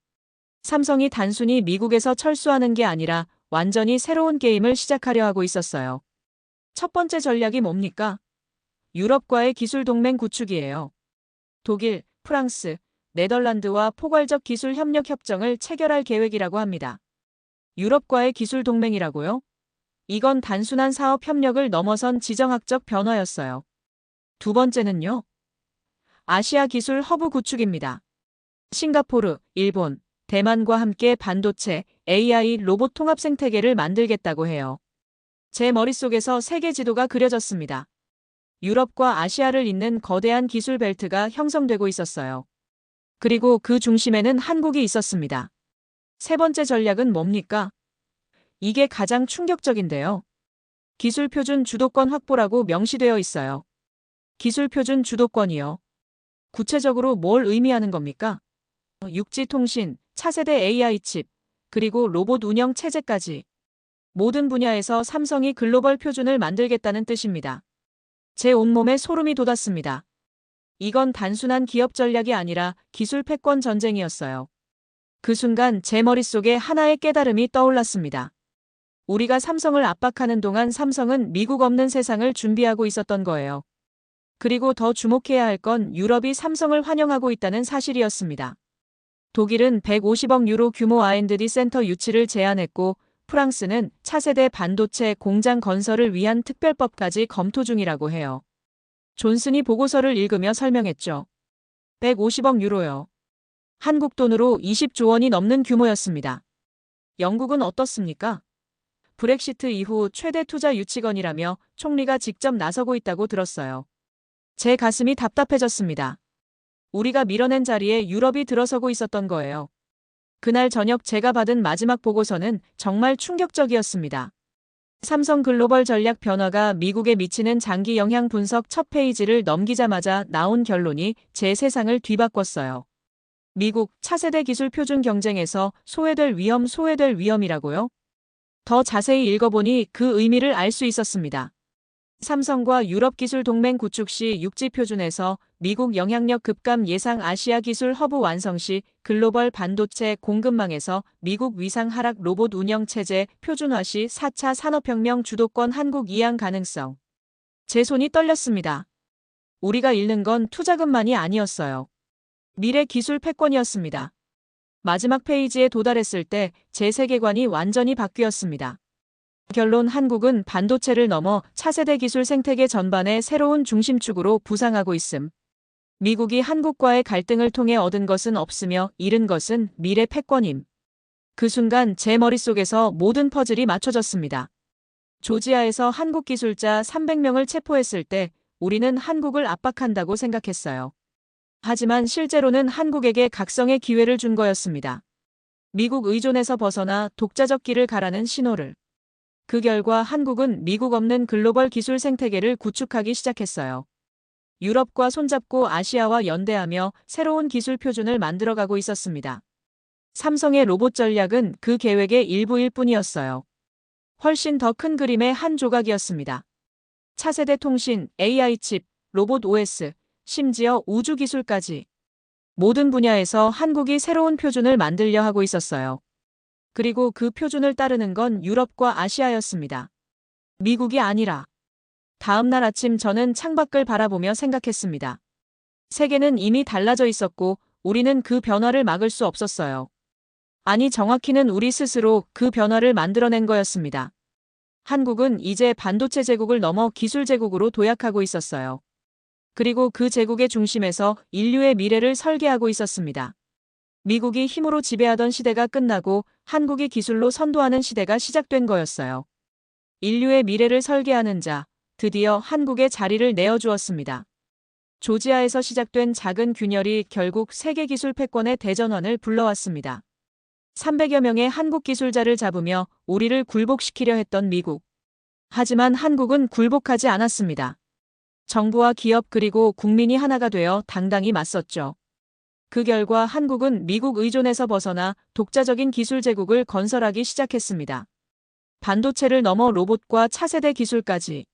삼성이 단순히 미국에서 철수하는 게 아니라 완전히 새로운 게임을 시작하려 하고 있었어요. 첫 번째 전략이 뭡니까? 유럽과의 기술 동맹 구축이에요. 독일, 프랑스, 네덜란드와 포괄적 기술 협력 협정을 체결할 계획이라고 합니다. 유럽과의 기술 동맹이라고요? 이건 단순한 사업 협력을 넘어선 지정학적 변화였어요. 두 번째는요? 아시아 기술 허브 구축입니다. 싱가포르, 일본, 대만과 함께 반도체, AI, 로봇 통합 생태계를 만들겠다고 해요. 제 머릿속에서 세계 지도가 그려졌습니다. 유럽과 아시아를 잇는 거대한 기술 벨트가 형성되고 있었어요. 그리고 그 중심에는 한국이 있었습니다. 세 번째 전략은 뭡니까? 이게 가장 충격적인데요. 기술 표준 주도권 확보라고 명시되어 있어요. 기술 표준 주도권이요. 구체적으로 뭘 의미하는 겁니까? 육지 통신, 차세대 AI 칩, 그리고 로봇 운영 체제까지 모든 분야에서 삼성이 글로벌 표준을 만들겠다는 뜻입니다. 제 온몸에 소름이 돋았습니다. 이건 단순한 기업 전략이 아니라 기술 패권 전쟁이었어요. 그 순간 제 머릿속에 하나의 깨달음이 떠올랐습니다. 우리가 삼성을 압박하는 동안 삼성은 미국 없는 세상을 준비하고 있었던 거예요. 그리고 더 주목해야 할 건 유럽이 삼성을 환영하고 있다는 사실이었습니다. 독일은 150억 유로 규모 R&D 센터 유치를 제안했고, 프랑스는 차세대 반도체 공장 건설을 위한 특별법까지 검토 중이라고 해요. 존슨이 보고서를 읽으며 설명했죠. 150억 유로요. 한국 돈으로 20조 원이 넘는 규모였습니다. 영국은 어떻습니까? 브렉시트 이후 최대 투자 유치건이라며 총리가 직접 나서고 있다고 들었어요. 제 가슴이 답답해졌습니다. 우리가 밀어낸 자리에 유럽이 들어서고 있었던 거예요. 그날 저녁 제가 받은 마지막 보고서는 정말 충격적이었습니다. 삼성 글로벌 전략 변화가 미국에 미치는 장기 영향 분석 첫 페이지를 넘기자마자 나온 결론이 제 세상을 뒤바꿨어요. 미국 차세대 기술 표준 경쟁에서 소외될 위험이라고요? 더 자세히 읽어보니 그 의미를 알 수 있었습니다. 삼성과 유럽 기술 동맹 구축 시 육지 표준에서 미국 영향력 급감 예상, 아시아 기술 허브 완성 시 글로벌 반도체 공급망에서 미국 위상 하락, 로봇 운영 체제 표준화 시 4차 산업혁명 주도권 한국 이양 가능성. 제 손이 떨렸습니다. 우리가 잃는 건 투자금만이 아니었어요. 미래 기술 패권이었습니다. 마지막 페이지에 도달했을 때 제 세계관이 완전히 바뀌었습니다. 결론, 한국은 반도체를 넘어 차세대 기술 생태계 전반의 새로운 중심축으로 부상하고 있음. 미국이 한국과의 갈등을 통해 얻은 것은 없으며 잃은 것은 미래 패권임. 그 순간 제 머릿속에서 모든 퍼즐이 맞춰졌습니다. 조지아에서 한국 기술자 300명을 체포했을 때 우리는 한국을 압박한다고 생각했어요. 하지만 실제로는 한국에게 각성의 기회를 준 거였습니다. 미국 의존에서 벗어나 독자적 길을 가라는 신호를. 그 결과 한국은 미국 없는 글로벌 기술 생태계를 구축하기 시작했어요. 유럽과 손잡고 아시아와 연대하며 새로운 기술 표준을 만들어가고 있었습니다. 삼성의 로봇 전략은 그 계획의 일부일 뿐이었어요. 훨씬 더 큰 그림의 한 조각이었습니다. 차세대 통신, AI 칩, 로봇 OS, 심지어 우주 기술까지 모든 분야에서 한국이 새로운 표준을 만들려 하고 있었어요. 그리고 그 표준을 따르는 건 유럽과 아시아였습니다. 미국이 아니라. 다음 날 아침 저는 창밖을 바라보며 생각했습니다. 세계는 이미 달라져 있었고 우리는 그 변화를 막을 수 없었어요. 아니, 정확히는 우리 스스로 그 변화를 만들어낸 거였습니다. 한국은 이제 반도체 제국을 넘어 기술 제국으로 도약하고 있었어요. 그리고 그 제국의 중심에서 인류의 미래를 설계하고 있었습니다. 미국이 힘으로 지배하던 시대가 끝나고 한국이 기술로 선도하는 시대가 시작된 거였어요. 인류의 미래를 설계하는 자, 드디어 한국에 자리를 내어주었습니다. 조지아에서 시작된 작은 균열이 결국 세계 기술 패권의 대전환을 불러왔습니다. 300여 명의 한국 기술자를 잡으며 우리를 굴복시키려 했던 미국. 하지만 한국은 굴복하지 않았습니다. 정부와 기업 그리고 국민이 하나가 되어 당당히 맞섰죠. 그 결과 한국은 미국 의존에서 벗어나 독자적인 기술 제국을 건설하기 시작했습니다. 반도체를 넘어 로봇과 차세대 기술까지.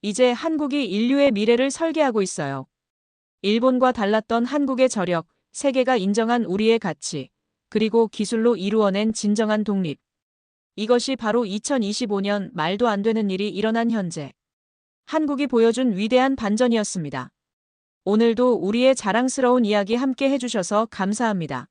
이제 한국이 인류의 미래를 설계하고 있어요. 일본과 달랐던 한국의 저력, 세계가 인정한 우리의 가치, 그리고 기술로 이루어낸 진정한 독립. 이것이 바로 2025년 말도 안 되는 일이 일어난 현재. 한국이 보여준 위대한 반전이었습니다. 오늘도 우리의 자랑스러운 이야기 함께 해주셔서 감사합니다.